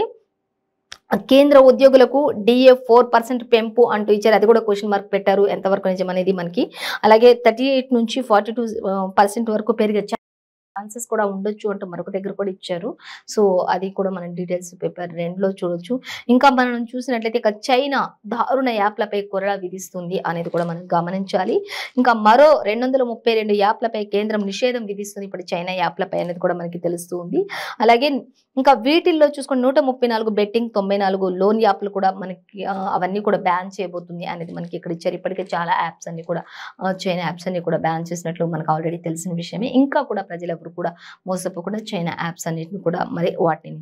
కేంద్ర ఉద్యోగులకు DA 4% పెంపు అంటూ ఇచ్చారు. అది కూడా క్వశ్చన్ మార్క్ పెట్టారు. ఎంతవరకు నిజం అనేది మనకి. అలాగే 38 నుంచి 42% వరకు పెరిగే ఛాన్సెస్ కూడా ఉండొచ్చు అంటూ మరొక దగ్గర కూడా ఇచ్చారు. సో అది కూడా మనం డీటెయిల్స్ పేపర్ 2లో చూడొచ్చు. ఇంకా మనం చూసినట్లయితే ఇక చైనా దారుణ యాప్లపై కొరడా విధిస్తుంది అనేది కూడా మనం గమనించాలి. ఇంకా మరో 232 యాప్లపై కేంద్రం నిషేధం విధిస్తుంది ఇప్పుడు చైనా యాప్లపై అనేది కూడా మనకి తెలుస్తుంది. అలాగే ఇంకా వీటిల్లో చూసుకుని 134 బెట్టింగ్ 94 లోన్ యాప్లు కూడా మనకి అవన్నీ కూడా బ్యాన్ చేయబోతుంది అనేది మనకి ఇక్కడ ఇచ్చారు. ఇప్పటికే చాలా యాప్స్ అన్ని కూడా చైనా యాప్స్ అన్ని కూడా బ్యాన్ చేసినట్లు మనకు ఆల్రెడీ తెలిసిన విషయమే. ఇంకా కూడా ప్రజలెవరు కూడా మోసపోకుండా చైనా యాప్స్ అన్నిటిని కూడా మరి వాటిని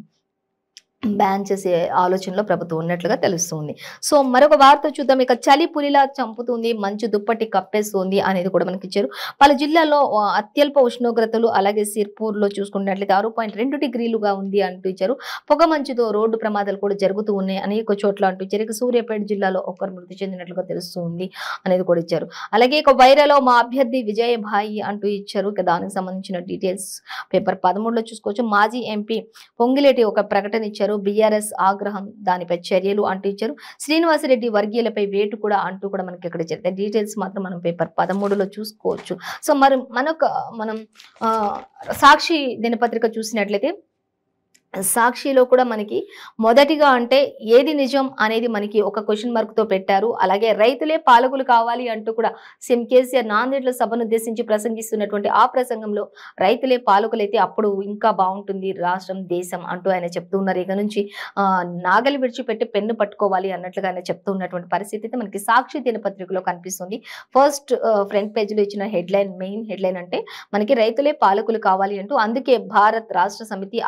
బ్యాన్ చేసే ఆలోచనలో ప్రభుత్వం ఉన్నట్లుగా తెలుస్తుంది. సో మరొక వార్త చూద్దాం. ఇక చలి పులిలా చంపుతుంది, మంచు దుప్పటి కప్పేస్తుంది అనేది కూడా మనకి ఇచ్చారు. పలు జిల్లాల్లో అత్యల్ప ఉష్ణోగ్రతలు అలాగే సిర్పూర్లో చూసుకున్నట్లయితే 6.2 డిగ్రీలుగా ఉంది అంటూ ఇచ్చారు. పొగ మంచుతో రోడ్డు ప్రమాదాలు కూడా జరుగుతూ ఉన్నాయి అనేక చోట్ల అంటూ ఇచ్చారు. ఇక సూర్యాపేట జిల్లాలో ఒకరు మృతి చెందినట్లుగా తెలుస్తుంది అనేది కూడా ఇచ్చారు. అలాగే ఇక వైరాలో మా అభ్యర్థి విజయభాయి అంటూ ఇచ్చారు. ఇక దానికి సంబంధించిన డీటెయిల్స్ పేపర్ 13లో చూసుకోవచ్చు. మాజీ ఎంపీ పొంగిలేటి ఒక ప్రకటన ఇచ్చారు. బీఆర్ఎస్ ఆగ్రహం దానిపై చర్యలు అంటూ ఇచ్చారు. శ్రీనివాసరెడ్డి వర్గీయులపై వేటు కూడా అంటూ కూడా మనకి ఇక్కడ ఇచ్చారు. డీటెయిల్స్ మాత్రం మనం పేపర్ 13లో చూసుకోవచ్చు. సో మరి మనం సాక్షి దినపత్రిక చూసినట్లయితే సాక్షిలో కూడా మనకి మొదటిగా అంటే ఏది నిజం అనేది మనకి ఒక క్వశ్చన్ మార్క్ తో పెట్టారు. అలాగే రైతులే పాలకులు కావాలి అంటూ కూడా సీఎం కేసీఆర్ నాందేడ్ల సభను ఉద్దేశించి ప్రసంగిస్తున్నటువంటి ఆ ప్రసంగంలో రైతులే పాలకులైతే అప్పుడు ఇంకా బాగుంటుంది రాష్ట్రం దేశం అంటూ ఆయన చెప్తూ ఉన్నారు. ఇక నుంచి నాగలి విడిచిపెట్టి పెన్ను పట్టుకోవాలి అన్నట్లుగా ఆయన చెప్తూ ఉన్నటువంటి పరిస్థితి అయితే మనకి సాక్షి దినపత్రికలో కనిపిస్తుంది. ఫస్ట్ ఫ్రంట్ పేజీలో ఇచ్చిన మెయిన్ హెడ్లైన్ అంటే మనకి రైతులే పాలకులు కావాలి అంటూ, అందుకే భారత్ రాష్ట్ర సమితి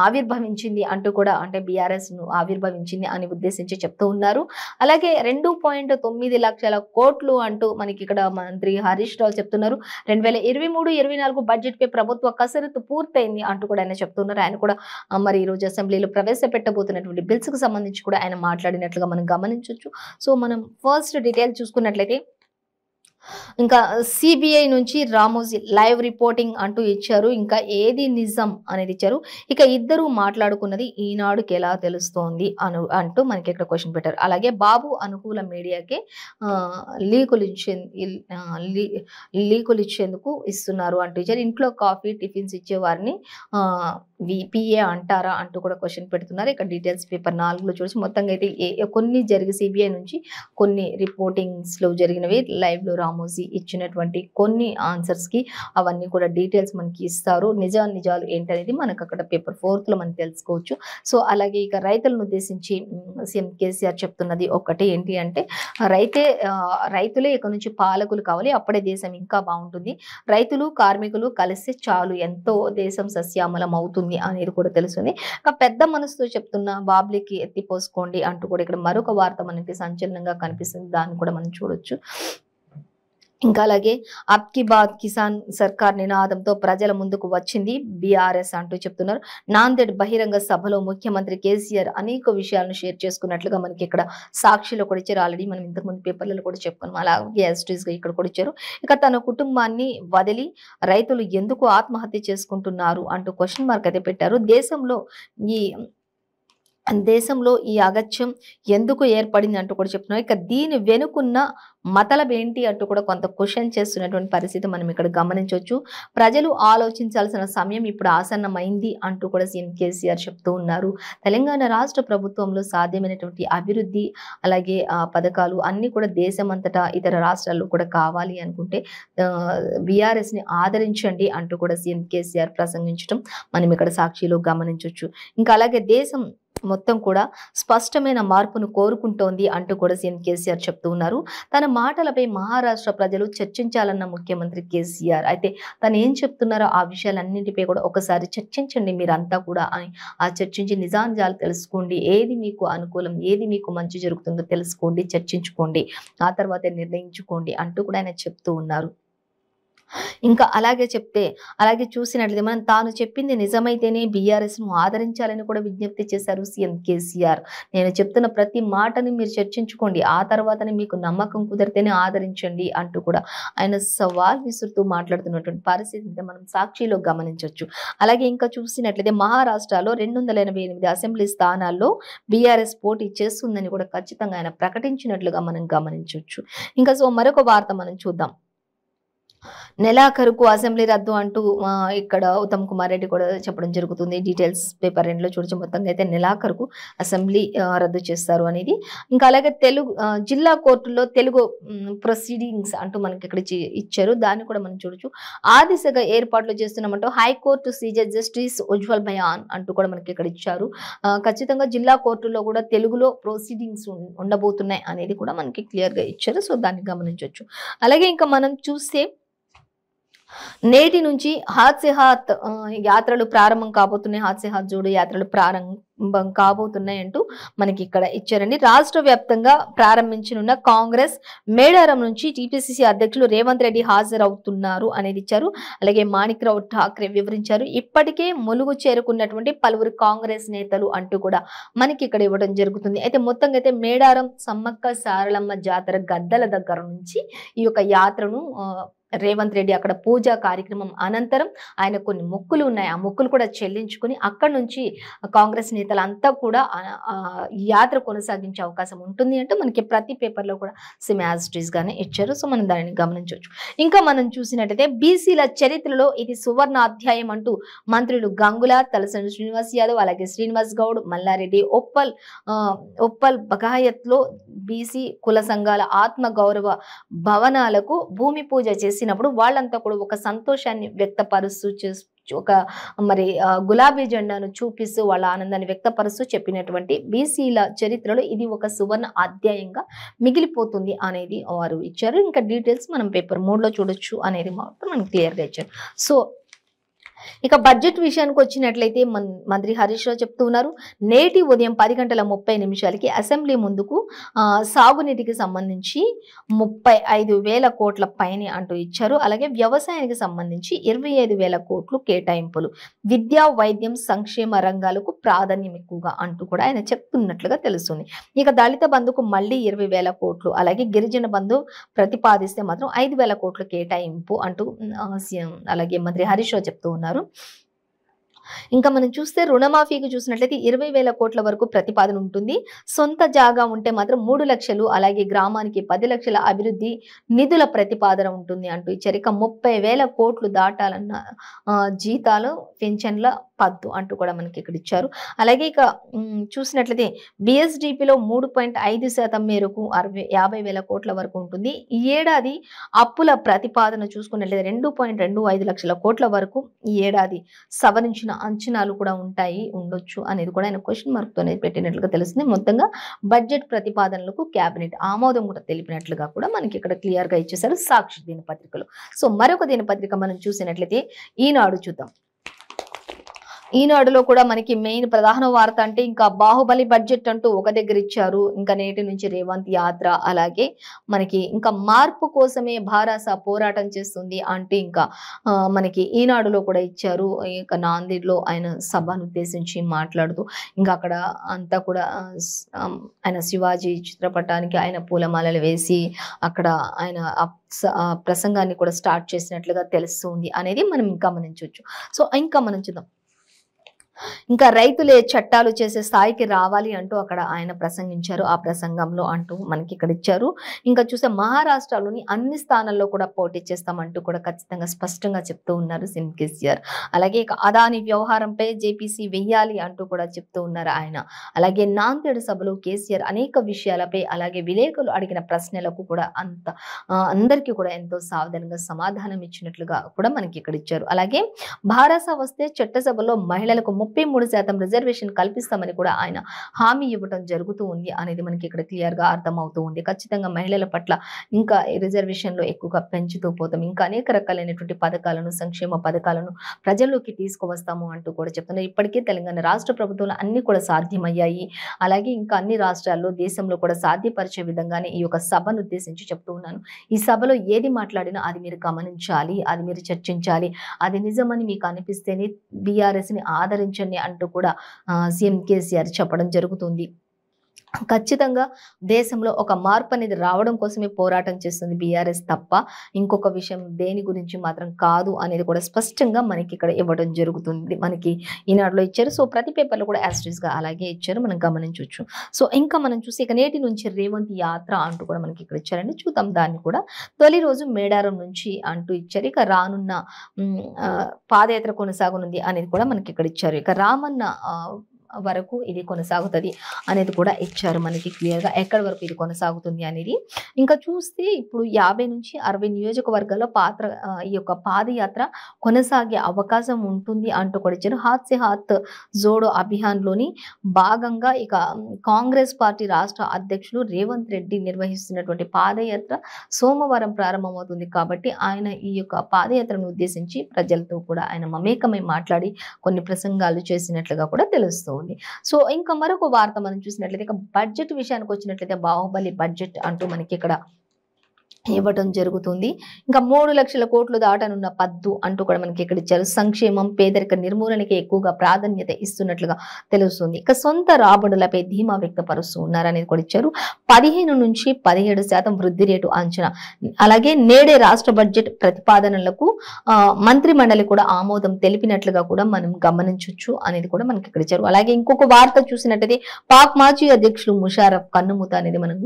ఆవిర్భవించింది అంటూ కూడా, అంటే బీఆర్ఎస్ ను ఆవిర్భవించింది అని ఉద్దేశించి చెప్తూ ఉన్నారు. అలాగే 2.9 లక్షల కోట్లు అంటూ మనకి ఇక్కడ మంత్రి హరీష్ రావు చెప్తున్నారు. 2023-24 బడ్జెట్ పై ప్రభుత్వ కసరత్తు పూర్తయింది అంటూ కూడా ఆయన చెప్తున్నారు. ఆయన కూడా మరి ఈ రోజు అసెంబ్లీలో ప్రవేశపెట్టబోతున్నటువంటి బిల్స్ కు సంబంధించి కూడా ఆయన మాట్లాడినట్లుగా మనం గమనించవచ్చు. సో మనం ఫస్ట్ డీటెయిల్ చూసుకున్నట్లయితే ఇంకా సిబిఐ నుంచి రామోజీ లైవ్ రిపోర్టింగ్ అంటూ ఇచ్చారు. ఇంకా ఏది నిజం అనేది ఇచ్చారు. ఇక ఇద్దరు మాట్లాడుకున్నది ఈనాడుకి ఎలా తెలుస్తోంది అంటూ మనకి ఇక్కడ క్వశ్చన్ పెట్టారు. అలాగే బాబు అనుకూల మీడియాకే లీకులు ఇచ్చేందుకు ఇస్తున్నారు అంటూ ఇచ్చారు. ఇంట్లో కాఫీ టిఫిన్స్ ఇచ్చే వారిని విపిఏ అంటారా అంటూ కూడా క్వశ్చన్ పెడుతున్నారు. ఇక డీటెయిల్స్ పేపర్ 4లో చూసి మొత్తంగా అయితే కొన్ని జరిగి సిబిఐ నుంచి కొన్ని రిపోర్టింగ్స్ లో జరిగినవి లైవ్ లో రామోజీ ఇచ్చినటువంటి కొన్ని ఆన్సర్స్ కి అవన్నీ కూడా డీటెయిల్స్ మనకి ఇస్తారు. నిజాలు ఏంటనేది మనకు అక్కడ పేపర్ 4 లో మనం తెలుసుకోవచ్చు. సో అలాగే ఇక రైతులను ఉద్దేశించి సీఎం కేసీఆర్ చెప్తున్నది ఒకటి ఏంటి అంటే, రైతులే ఇక నుంచి పాలకులు కావాలి, అప్పుడే దేశం ఇంకా బాగుంటుంది. రైతులు కార్మికులు కలిస్తే చాలు, ఎంతో దేశం సస్యామలం అవుతుంది అనేది కూడా తెలుస్తుంది. పెద్ద మనసుతో చెప్తున్న బాబ్లీకి ఎత్తిపోసుకోండి అంటూ కూడా ఇక్కడ మరొక వార్త మనకి సంచలనంగా కనిపిస్తుంది. దాన్ని కూడా మనం చూడొచ్చు. ఇంకా అలాగే అబ్ కీ బాత్ కిసాన్ సర్కార్ నినాదంతో ప్రజల ముందుకు వచ్చింది బీఆర్ఎస్ అంటూ చెప్తున్నారు. నాందేడ్ బహిరంగ సభలో ముఖ్యమంత్రి కేసీఆర్ అనేక విషయాలను షేర్ చేసుకున్నట్లుగా మనకి ఇక్కడ సాక్షిలో కూడా ఇచ్చారు. ఆల్రెడీ మనం ఇంతకుముందు పేపర్లలో కూడా చెప్పుకున్నాం. అలాగే గా ఇక్కడ కూడా ఇచ్చారు. ఇక తన కుటుంబాన్ని వదిలి రైతులు ఎందుకు ఆత్మహత్య చేసుకుంటున్నారు అంటూ క్వశ్చన్ మార్క్ అయితే పెట్టారు. దేశంలో ఈ అగత్యం ఎందుకు ఏర్పడింది అంటూ కూడా చెప్తున్నారు. ఇక దీని వెనుకున్న మతలబ్ ఏంటి అంటూ కూడా కొంత క్వశ్చన్ చేస్తున్నటువంటి పరిస్థితి మనం ఇక్కడ గమనించవచ్చు. ప్రజలు ఆలోచించాల్సిన సమయం ఇప్పుడు ఆసన్నమైంది అంటూ కూడా సీఎం కేసీఆర్ చెప్తూ ఉన్నారు. తెలంగాణ రాష్ట్ర ప్రభుత్వంలో సాధ్యమైనటువంటి అభివృద్ధి అలాగే పథకాలు అన్ని కూడా దేశమంతటా ఇతర రాష్ట్రాల్లో కూడా కావాలి అనుకుంటే బీఆర్ఎస్ ని ఆదరించండి అంటూ కూడా సీఎం కేసీఆర్ ప్రసంగించడం మనం ఇక్కడ సాక్షిలో గమనించవచ్చు. ఇంకా అలాగే దేశం మొత్తం కూడా స్పష్టమైన మార్పును కోరుకుంటోంది అంటూ కూడా సీఎం కేసీఆర్ చెప్తూ ఉన్నారు. తన మాటలపై మహారాష్ట్ర ప్రజలు చర్చించాలన్న ముఖ్యమంత్రి కేసీఆర్ అయితే తను ఏం చెప్తున్నారో ఆ విషయాలన్నింటిపై కూడా ఒకసారి చర్చించండి మీరంతా కూడా అని చర్చించి నిజానిజాలు తెలుసుకోండి. ఏది మీకు అనుకూలం, ఏది మీకు మంచి జరుగుతుందో తెలుసుకోండి, చర్చించుకోండి, ఆ తర్వాతే నిర్ణయించుకోండి అంటూ కూడా ఆయన చెప్తూ ఉన్నారు. ఇంకా అలాగే చూసినట్లయితే మనం తాను చెప్పింది నిజమైతేనే బీఆర్ఎస్ ను ఆదరించాలని కూడా విజ్ఞప్తి చేశారు సీఎం కేసీఆర్. నేను చెప్తున్న ప్రతి మాటని మీరు చర్చించుకోండి, ఆ తర్వాతనే మీకు నమ్మకం కుదిరితేనే ఆదరించండి అంటూ కూడా ఆయన సవాల్ విసురుతూ మాట్లాడుతున్నటువంటి పరిస్థితిని మనం సాక్షిలో గమనించవచ్చు. అలాగే ఇంకా చూసినట్లయితే మహారాష్ట్రలో 288 అసెంబ్లీ స్థానాల్లో బీఆర్ఎస్ పోటీ చేస్తుందని కూడా ఖచ్చితంగా ఆయన ప్రకటించినట్లుగా మనం గమనించవచ్చు. ఇంకా మరొక వార్త మనం చూద్దాం. నెలాఖరుకు అసెంబ్లీ రద్దు అంటూ ఇక్కడ ఉత్తమ్ కుమార్ రెడ్డి కూడా చెప్పడం జరుగుతుంది. డీటెయిల్స్ పేపర్ 2లో చూడొచ్చు. మొత్తంగా అయితే నెలాఖరుకు అసెంబ్లీ రద్దు చేస్తారు అనేది. ఇంకా అలాగే జిల్లా కోర్టుల్లో తెలుగు ప్రొసీడింగ్స్ అంటూ మనకి ఇక్కడ ఇచ్చారు. దాన్ని కూడా మనం చూడొచ్చు. ఆ దిశగా ఏర్పాట్లు చేస్తున్నామంటూ హైకోర్టు సీజర్ జస్టిస్ ఉజ్వల్ బయాన్ అంటూ కూడా మనకి ఇక్కడ ఇచ్చారు. ఖచ్చితంగా జిల్లా కోర్టులో కూడా తెలుగులో ప్రొసీడింగ్స్ ఉండబోతున్నాయి అనేది కూడా మనకి క్లియర్ గా ఇచ్చారు. సో దాన్ని గమనించవచ్చు. అలాగే ఇంకా మనం చూస్తే నేటి నుంచి హాత్ సే హాత్ యాత్రలు ప్రారంభం కాబోతున్నాయి. హాత్ సే హాత్ జోడో యాత్రలు ప్రారంభం కాబోతున్నాయి అంటూ మనకి ఇక్కడ ఇచ్చారండి. రాష్ట్ర వ్యాప్తంగా ప్రారంభించనున్న కాంగ్రెస్ మేడారం నుంచి టీపీసీసీ అధ్యక్షులు రేవంత్ రెడ్డి హాజరవుతున్నారు అనేది ఇచ్చారు. అలాగే మాణిక్రావు ఠాక్రే వివరించారు. ఇప్పటికే ములుగు చేరుకున్నటువంటి పలువురు కాంగ్రెస్ నేతలు అంటూ కూడా మనకి ఇక్కడ ఇవ్వడం జరుగుతుంది. అయితే మొత్తంగా అయితే మేడారం సమ్మక్క సారలమ్మ జాతర గద్దల దగ్గర నుంచి ఈ యొక్క యాత్రను రేవంత్ రెడ్డి అక్కడ పూజా కార్యక్రమం అనంతరం ఆయన కొన్ని మొక్కులు ఉన్నాయి, ఆ మొక్కులు కూడా చెల్లించుకుని అక్కడ నుంచి కాంగ్రెస్ నేతలంతా కూడా ఈ యాత్ర కొనసాగించే అవకాశం ఉంటుంది అంటే మనకి ప్రతి పేపర్లో కూడా సేమ్ యాజ్ ఇట్ ఈస్ గానే ఇచ్చారు. సో మనం దానిని గమనించవచ్చు. ఇంకా మనం చూసినట్టయితే బీసీల చరిత్రలో ఇది సువర్ణ అధ్యాయం అంటూ మంత్రులు గంగుల, తలసాని శ్రీనివాస్ యాదవ్, అలాగే శ్రీనివాస్ గౌడ్, మల్లారెడ్డి, ఒప్పల్ బగాయత్ లో బీసీ కుల సంఘాల ఆత్మ గౌరవ భవనాలకు భూమి పూజ చేసినప్పుడు వాళ్ళంతా కూడా ఒక సంతోషాన్ని వ్యక్తపరుస్తూ ఒక గులాబీ జెండాను చూపిస్తూ వాళ్ళ ఆనందాన్ని వ్యక్తపరుస్తూ చెప్పినటువంటి బీసీల చరిత్రలో ఇది ఒక సువర్ణ అధ్యాయంగా మిగిలిపోతుంది అనేది వారు ఇచ్చారు. ఇంకా డీటెయిల్స్ మనం పేపర్ 3లో చూడొచ్చు అనేది మాత్రం మనం క్లియర్ గా ఇచ్చారు. సో ఇక బడ్జెట్ విషయానికి వచ్చినట్లయితే మంత్రి హరీష్ రావు చెప్తూ ఉన్నారు. నేటి ఉదయం 10:30 అసెంబ్లీ ముందుకు సాగునీటికి సంబంధించి 35,000 కోట్ల పైనే అంటూ ఇచ్చారు. అలాగే వ్యవసాయానికి సంబంధించి 25,000 కోట్లు కేటాయింపులు, విద్యా వైద్యం సంక్షేమ రంగాలకు ప్రాధాన్యం ఎక్కువగా అంటూ కూడా ఆయన చెప్తున్నట్లుగా తెలుస్తుంది. ఇక దళిత బంధుకు మళ్ళీ 20,000 కోట్లు, అలాగే గిరిజన బంధు ప్రతిపాదిస్తే మాత్రం 5,000 కోట్ల కేటాయింపు అంటూ అలాగే మంత్రి హరీష్ రావు చెప్తూ ఉన్నారు. ఇంకా మనం చూస్తే రుణమాఫీకి చూసినట్లయితే 20,000 కోట్ల వరకు ప్రతిపాదన ఉంటుంది. సొంత జాగా ఉంటే మాత్రం 3 లక్షలు, అలాగే గ్రామానికి 10 లక్షల అభివృద్ధి నిధుల ప్రతిపాదన ఉంటుంది అంటూ ఇచ్చారు. ఇక 30,000 కోట్లు దాటాలన్న జీతాలు పెన్షన్ల పద్దు అంటూ కూడా మనకి ఇక్కడ ఇచ్చారు. అలాగే ఇక చూసినట్లయితే బిఎస్డిపిలో 3.5% మేరకు 50,000 కోట్ల వరకు ఉంటుంది. ఈ ఏడాది అప్పుల ప్రతిపాదన చూసుకున్నట్లయితే 2.25 లక్షల కోట్ల వరకు ఈ ఏడాది సవరించిన అంచనాలు కూడా ఉండొచ్చు అనేది కూడా ఆయన క్వశ్చన్ మార్క్ తో పెట్టినట్లుగా తెలుస్తుంది. మొత్తంగా బడ్జెట్ ప్రతిపాదనలకు కేబినెట్ ఆమోదం కూడా తెలిపినట్లుగా కూడా మనకి ఇక్కడ క్లియర్ గా ఇచ్చేసారు సాక్షి దినపత్రికలో. సో మరొక దినపత్రిక మనం చూసినట్లయితే ఈనాడు చూద్దాం. ఈనాడులో కూడా మనకి మెయిన్ ప్రధాన వార్త అంటే ఇంకా బాహుబలి బడ్జెట్ అంటూ ఒక దగ్గర ఇచ్చారు. ఇంకా నేటి నుంచి రేవంత్ యాత్ర, అలాగే మనకి ఇంకా మార్పు కోసమే భారాస పోరాటం చేస్తుంది అంటే ఇంకా మనకి ఈనాడులో కూడా ఇచ్చారు. ఇంకా నాందేడ్లో ఆయన సభను ఉద్దేశించి మాట్లాడుతూ ఇంకా అక్కడ అంతా కూడా ఆయన శివాజీ చిత్రపటానికి ఆయన పూలమాలలు వేసి అక్కడ ఆయన ప్రసంగాన్ని కూడా స్టార్ట్ చేసినట్లుగా తెలుస్తుంది అనేది మనం గమనించవచ్చు. సో ఇంకా మనం చూద్దాం. ఇంకా రైతులే చట్టాలు చేసే స్థాయికి రావాలి అంటూ అక్కడ ఆయన ప్రసంగించారు. ఆ ప్రసంగంలో అంటూ మనకి ఇక్కడ ఇచ్చారు. ఇంకా చూస్తే మహారాష్ట్రలోని అన్ని స్థానాల్లో కూడా పోటీ చేస్తామంటూ కూడా ఖచ్చితంగా స్పష్టంగా చెప్తూ ఉన్నారు సీఎం కేసీఆర్. అలాగే ఇక అదాని వ్యవహారంపై జేపీసీ వెయ్యాలి అంటూ కూడా చెప్తూ ఉన్నారు ఆయన. అలాగే నాందేడ్ సభలో కేసీఆర్ అనేక విషయాలపై, అలాగే విలేకరులు అడిగిన ప్రశ్నలకు కూడా అందరికీ కూడా ఎంతో సావధానంగా సమాధానం ఇచ్చినట్లుగా కూడా మనకి ఇక్కడ ఇచ్చారు. అలాగే భారస వస్తే చట్టసభలో మహిళలకు 33% రిజర్వేషన్ కల్పిస్తామని కూడా ఆయన హామీ ఇవ్వడం జరుగుతూ ఉంది అనేది మనకి ఇక్కడ క్లియర్ గా అర్థమవుతూ ఉంది. ఖచ్చితంగా మహిళల పట్ల ఇంకా రిజర్వేషన్ లో ఎక్కువగా పెంచుతూ పోతాం, ఇంకా అనేక రకాలైనటువంటి పథకాలను, సంక్షేమ పథకాలను ప్రజల్లోకి తీసుకువస్తాము అంటూ కూడా చెప్తున్నారు. ఇప్పటికే తెలంగాణ రాష్ట్ర ప్రభుత్వంలో అన్ని కూడా సాధ్యమయ్యాయి. అలాగే ఇంకా అన్ని రాష్ట్రాల్లో దేశంలో కూడా సాధ్యపరిచే విధంగానే ఈ యొక్క సభను ఉద్దేశించి చెప్తూ ఉన్నాను. ఈ సభలో ఏది మాట్లాడినా అది మీరు గమనించాలి, అది మీరు చర్చించాలి, అది నిజమని మీకు అనిపిస్తేనే బీఆర్ఎస్ ని ఆదరించండి అంటూ కూడా సీఎం కేసీఆర్ చెప్పడం జరుగుతుంది. ఖచ్చితంగా దేశంలో ఒక మార్పు అనేది రావడం కోసమే పోరాటం చేస్తుంది బీఆర్ఎస్ తప్ప ఇంకొక విషయం దేని గురించి మాత్రం కాదు అనేది కూడా స్పష్టంగా మనకి ఇక్కడ ఇవ్వడం జరుగుతుంది. మనకి ఈనాడులో ఇచ్చారు. సో ప్రతి పేపర్లో కూడా యాస్ట్రీస్ గా అలాగే ఇచ్చారు, మనం గమనించవచ్చు. సో ఇంకా మనం చూసి ఇక నేటి నుంచి రేవంత్ యాత్ర అంటూ కూడా మనకి ఇక్కడ ఇచ్చారండి. చూద్దాం దాన్ని కూడా. తొలి రోజు మేడారం నుంచి అంటూ ఇచ్చారు. ఇక రానున్న పాదయాత్ర కొనసాగనుంది అనేది కూడా మనకి ఇక్కడ ఇచ్చారు. ఇక రామన్న వరకు ఇది కొనసాగుతుంది అనేది కూడా ఇచ్చారు మనకి క్లియర్ గా, ఎక్కడి వరకు ఇది కొనసాగుతుంది అనేది. ఇంకా చూస్తే ఇప్పుడు 50 నుంచి 60 నియోజకవర్గాల్లో ఈ యొక్క పాదయాత్ర కొనసాగే అవకాశం ఉంటుంది అంటూ కూడా ఇచ్చారు. హాత్ సే హాత్ జోడో అభియాన్ లోని భాగంగా ఇక కాంగ్రెస్ పార్టీ రాష్ట్ర అధ్యక్షులు రేవంత్ రెడ్డి నిర్వహిస్తున్నటువంటి పాదయాత్ర సోమవారం ప్రారంభమవుతుంది. కాబట్టి ఆయన ఈ యొక్క పాదయాత్రను ఉద్దేశించి ప్రజలతో కూడా ఆయన మమేకమై మాట్లాడి కొన్ని ప్రసంగాలు చేసినట్లుగా కూడా తెలుస్తుంది. సో ఇంకా మరొక వార్త మనం చూసినట్లయితే ఇక బడ్జెట్ విషయానికి వచ్చినట్లయితే బాహుబలి బడ్జెట్ అంటూ మనకి ఇక్కడ ఇవ్వటం జరుగుతుంది. ఇంకా 3 లక్షల కోట్లు దాటనున్న పద్దు అంటూ కూడా మనకి ఇక్కడ ఇచ్చారు. సంక్షేమం, పేదరిక నిర్మూలనకి ఎక్కువగా ప్రాధాన్యత ఇస్తున్నట్లుగా తెలుస్తుంది. ఇక సొంత రాబడులపై ధీమా వ్యక్తపరుస్తూ ఉన్నారు అనేది కూడా ఇచ్చారు. 15 నుంచి 17% వృద్ధి రేటు అంచనా. అలాగే నేడే రాష్ట్ర బడ్జెట్ ప్రతిపాదనలకు మంత్రి మండలి కూడా ఆమోదం తెలిపినట్లుగా కూడా మనం గమనించవచ్చు అనేది కూడా మనకి ఇక్కడ ఇచ్చారు. అలాగే ఇంకొక వార్త చూసినట్టయితే పాక్ మాజీ అధ్యక్షులు ముషారఫ్ కన్నుమూత అనేది మనం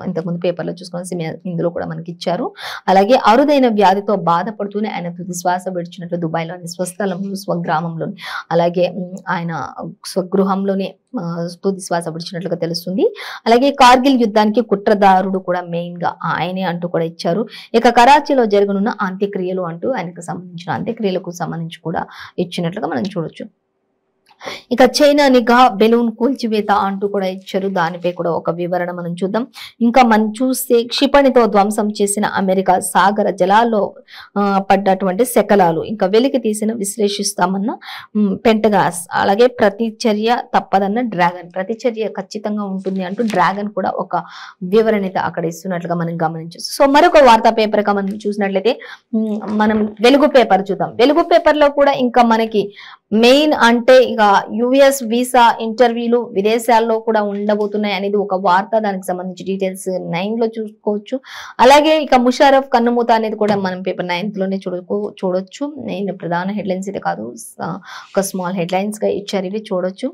ఇంతకుముందు పేపర్లో చూసుకొని ఇందులో కూడా ఇచ్చారు. అలాగే అరుదైన వ్యాధితో బాధపడుతూనే ఆయన తుది శ్వాస విడిచినట్లు దుబాయ్లోని స్వస్థలంలో, స్వగ్రామంలోని, అలాగే ఆయన స్వగృహంలోనే తుది శ్వాస విడిచినట్లుగా తెలుస్తుంది. అలాగే కార్గిల్ యుద్ధానికి కుట్రదారుడు కూడా మెయిన్ గా ఆయనే అంటూ కూడా ఇచ్చారు. ఇక కరాచీలో జరగనున్న అంత్యక్రియలు అంటూ ఆయనకు సంబంధించిన అంత్యక్రియలకు సంబంధించి కూడా ఇచ్చినట్లుగా మనం చూడొచ్చు. ఇక చైనా నిఘా బెలూన్ కూల్చివేత అంటూ కూడా ఇచ్చారు. దానిపై కూడా ఒక వివరణ మనం చూద్దాం. ఇంకా మనం చూస్తే క్షిపణితో ధ్వంసం చేసిన అమెరికా సాగర జలాల్లో పడ్డటువంటి శకలాలు ఇంకా వెలికి తీసిన విశ్లేషిస్తామన్న పెంటగాస్. అలాగే ప్రతిచర్య తప్పదన్న డ్రాగన్. ప్రతిచర్య ఖచ్చితంగా ఉంటుంది అంటూ డ్రాగన్ కూడా ఒక వివరణ అక్కడ ఇస్తున్నట్లుగా మనం గమనించవచ్చు. సో మరొక వార్తా పేపర్ గా మనం చూసినట్లయితే మనం వెలుగు పేపర్ చూద్దాం. వెలుగు పేపర్ లో కూడా ఇంకా మనకి మెయిన్ అంటే ఇక యుఎస్ వీసా ఇంటర్వ్యూలు విదేశాల్లో కూడా ఉండబోతున్నాయి అనేది ఒక వార్త. దానికి సంబంధించి డీటెయిల్స్ 9 లో చూసుకోవచ్చు. అలాగే ఇక ముషారఫ్ కన్నుమూత అనేది కూడా మనం పేపర్ 9th లోనే చూడొచ్చు. నేను ప్రధాన హెడ్లైన్స్ అయితే కాదు, ఒక స్మాల్ హెడ్లైన్స్ గా ఇచ్చారు, ఇవి చూడొచ్చు.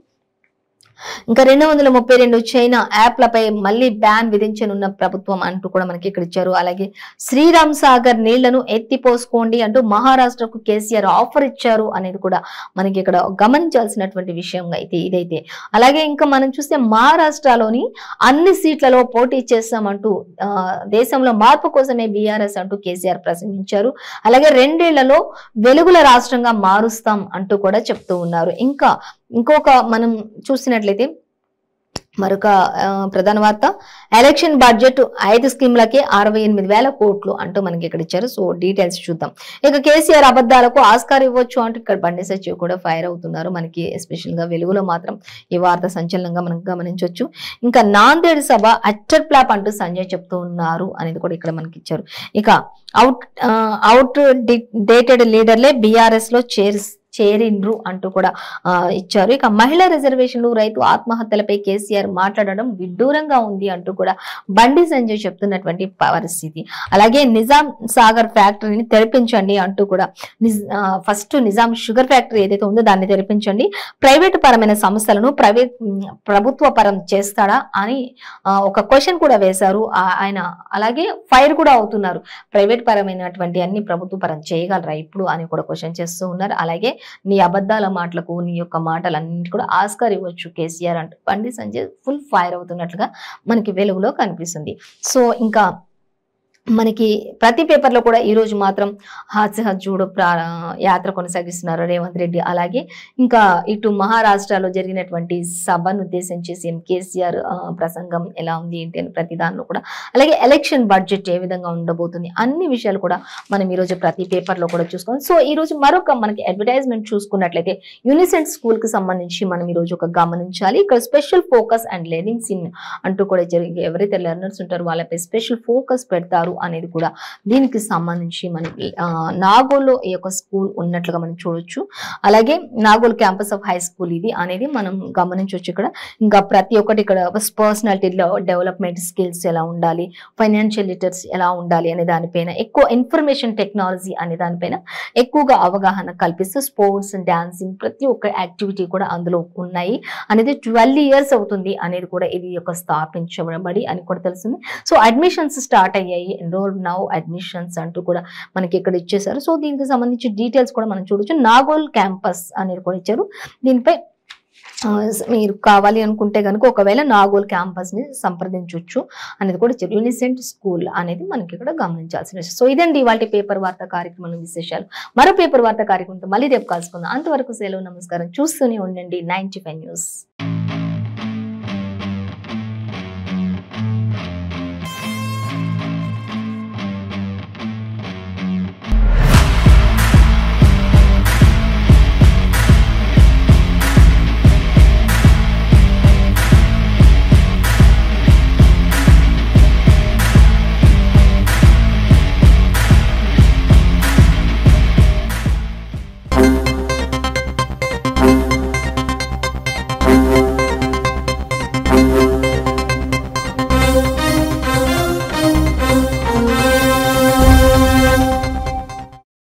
ఇంకా 232 చైనా యాప్లపై మళ్ళీ బ్యాన్ విధించనున్న ప్రభుత్వం అంటూ కూడా మనకి ఇక్కడ ఇచ్చారు. అలాగే శ్రీరామ్ సాగర్ నీళ్లను ఎత్తిపోసుకోండి అంటూ మహారాష్ట్రకు కేసీఆర్ ఆఫర్ ఇచ్చారు అనేది కూడా మనకి ఇక్కడ గమనించాల్సినటువంటి విషయంగా అయితే ఇదైతే. అలాగే ఇంకా మనం చూస్తే మహారాష్ట్రలోని అన్ని సీట్లలో పోటీ చేస్తామంటూ దేశంలో మార్పు కోసమే బీఆర్ఎస్ అంటూ కేసీఆర్ ప్రసంగించారు. అలాగే 2 ఏళ్లలో వెలుగుల రాష్ట్రంగా మారుస్తాం అంటూ కూడా చెప్తూ ఉన్నారు. ఇంకొక మనం చూసినట్లయితే మరొక ప్రధాన వార్త, ఎలక్షన్ బడ్జెట్ 5 స్కీమ్లకే 68,000 కోట్లు అంటూ మనకి ఇక్కడ ఇచ్చారు. సో డీటెయిల్స్ చూద్దాం. ఇక కేసీఆర్ అబద్ధాలకు ఆస్కార్ ఇవ్వచ్చు అంటూ ఇక్కడ బండి సచివ్ కూడా ఫైర్ అవుతున్నారు. మనకి ఎస్పెషల్ గా వెలుగులో మాత్రం ఈ వార్త సంచలనంగా మనం గమనించవచ్చు. ఇంకా నాందేడ్ సభ అట్టర్ ప్లాప్ అంటూ సంజయ్ చెప్తూ ఉన్నారు అనేది కూడా ఇక్కడ మనకి ఇచ్చారు. ఇక అవుట్ డేటెడ్ లీడర్లే బీఆర్ఎస్ లో చేరిండ్రు అంటూ కూడా ఇచ్చారు. ఇక మహిళా రిజర్వేషన్లు రైతు ఆత్మహత్యలపై కేసీఆర్ మాట్లాడడం విడ్డూరంగా ఉంది అంటూ కూడా బండి సంజయ్ చెప్తున్నటువంటి పరిస్థితి. అలాగే నిజాం సాగర్ ఫ్యాక్టరీని తెరిపించండి అంటూ కూడా ఫస్ట్ నిజాం షుగర్ ఫ్యాక్టరీ ఏదైతే ఉందో దాన్ని తెరిపించండి, ప్రైవేటు పరమైన సంస్థలను ప్రభుత్వ పరం చేస్తాడా అని ఒక క్వశ్చన్ కూడా వేశారు ఆయన. అలాగే ఫైర్ కూడా అవుతున్నారు, ప్రైవేట్ పరమైనటువంటి అన్ని ప్రభుత్వ పరం చేయగలరా ఇప్పుడు అని కూడా క్వశ్చన్ చేస్తూ ఉన్నారు. అలాగే నీ అబద్ధాల మాటలకు నీ యొక్క మాటలన్నింటి కూడా ఆస్కార్ ఇవ్వచ్చు కేసీఆర్ అంటూ బండి సంజయ్ ఫుల్ ఫైర్ అవుతున్నట్లుగా మనకి వెలుగులో కనిపిస్తుంది. సో ఇంకా మనకి ప్రతి పేపర్ లో కూడా ఈ రోజు మాత్రం హాస్యహజూడు యాత్ర కొనసాగిస్తున్నారు రేవంత్ రెడ్డి. అలాగే ఇంకా ఇటు మహారాష్ట్రలో జరిగినటువంటి సభను ఉద్దేశించి సీఎం కేసీఆర్ ప్రసంగం ఎలా ఉంది ఏంటి అని ప్రతి దానిలో కూడా, అలాగే ఎలక్షన్ బడ్జెట్ ఏ విధంగా ఉండబోతుంది అన్ని విషయాలు కూడా మనం ఈ రోజు ప్రతి పేపర్ లో కూడా చూసుకోవాలి. సో ఈ రోజు మరొక మనకి అడ్వర్టైజ్మెంట్ చూసుకున్నట్లయితే యూనిసెంట్ స్కూల్ కి సంబంధించి మనం ఈ రోజు ఒక గమనించాలి. ఇక్కడ special focus and learnings in అంటూ కూడా ఎవరైతే లెర్నర్స్ ఉంటారో వాళ్ళపై స్పెషల్ ఫోకస్ పెడతారు అనేది కూడా దీనికి సంబంధించి మనం నాగోల్లో ఈ యొక్క స్కూల్ ఉన్నట్లుగా మనం చూడొచ్చు. అలాగే Nagole campus of high school ఇది అనేది మనం గమనించవచ్చు. ఇక్కడ ఇంకా ప్రతి ఒక్కటి ఇక్కడ పర్సనాలిటీ డెవలప్మెంట్ స్కిల్స్ ఎలా ఉండాలి, ఫైనాన్షియల్ లిటరసీ ఎలా ఉండాలి అనే దానిపైన ఎక్కువ, ఇన్ఫర్మేషన్ టెక్నాలజీ అనే దానిపైన ఎక్కువగా అవగాహన కల్పిస్తూ స్పోర్ట్స్, డాన్సింగ్ ప్రతి ఒక్క యాక్టివిటీ కూడా అందులో ఉన్నాయి అనేది 12 years అవుతుంది అనేది కూడా ఇది యొక్క స్థాపించబడి అని కూడా తెలుస్తుంది. సో అడ్మిషన్స్ స్టార్ట్ అయ్యాయి, ఎన్రోల్ నౌ అడ్మిషన్స్ అంటూ కూడా మనకి ఇక్కడ ఇచ్చేసారు. సో దీనికి సంబంధించి డీటెయిల్స్ కూడా మనం చూడొచ్చు. నాగోల్ క్యాంపస్ అనేది కూడా ఇచ్చారు. దీనిపై మీరు కావాలి అనుకుంటే కనుక ఒకవేళ నాగోల్ క్యాంపస్ ని సంప్రదించవచ్చు అనేది కూడా ఇచ్చారు. యూనిసెంట్ స్కూల్ అనేది మనకి ఇక్కడ గమనించాల్సిన విషయం. సో ఇదండి ఇవాళ పేపర్ వార్తా కార్యక్రమం విశేషాలు. మరో పేపర్ వార్తా కార్యక్రమంతో మళ్ళీ రేపు కలుసుకుందాం. అంతవరకు సెలవు, నమస్కారం. చూస్తూనే ఉండండి 95 News.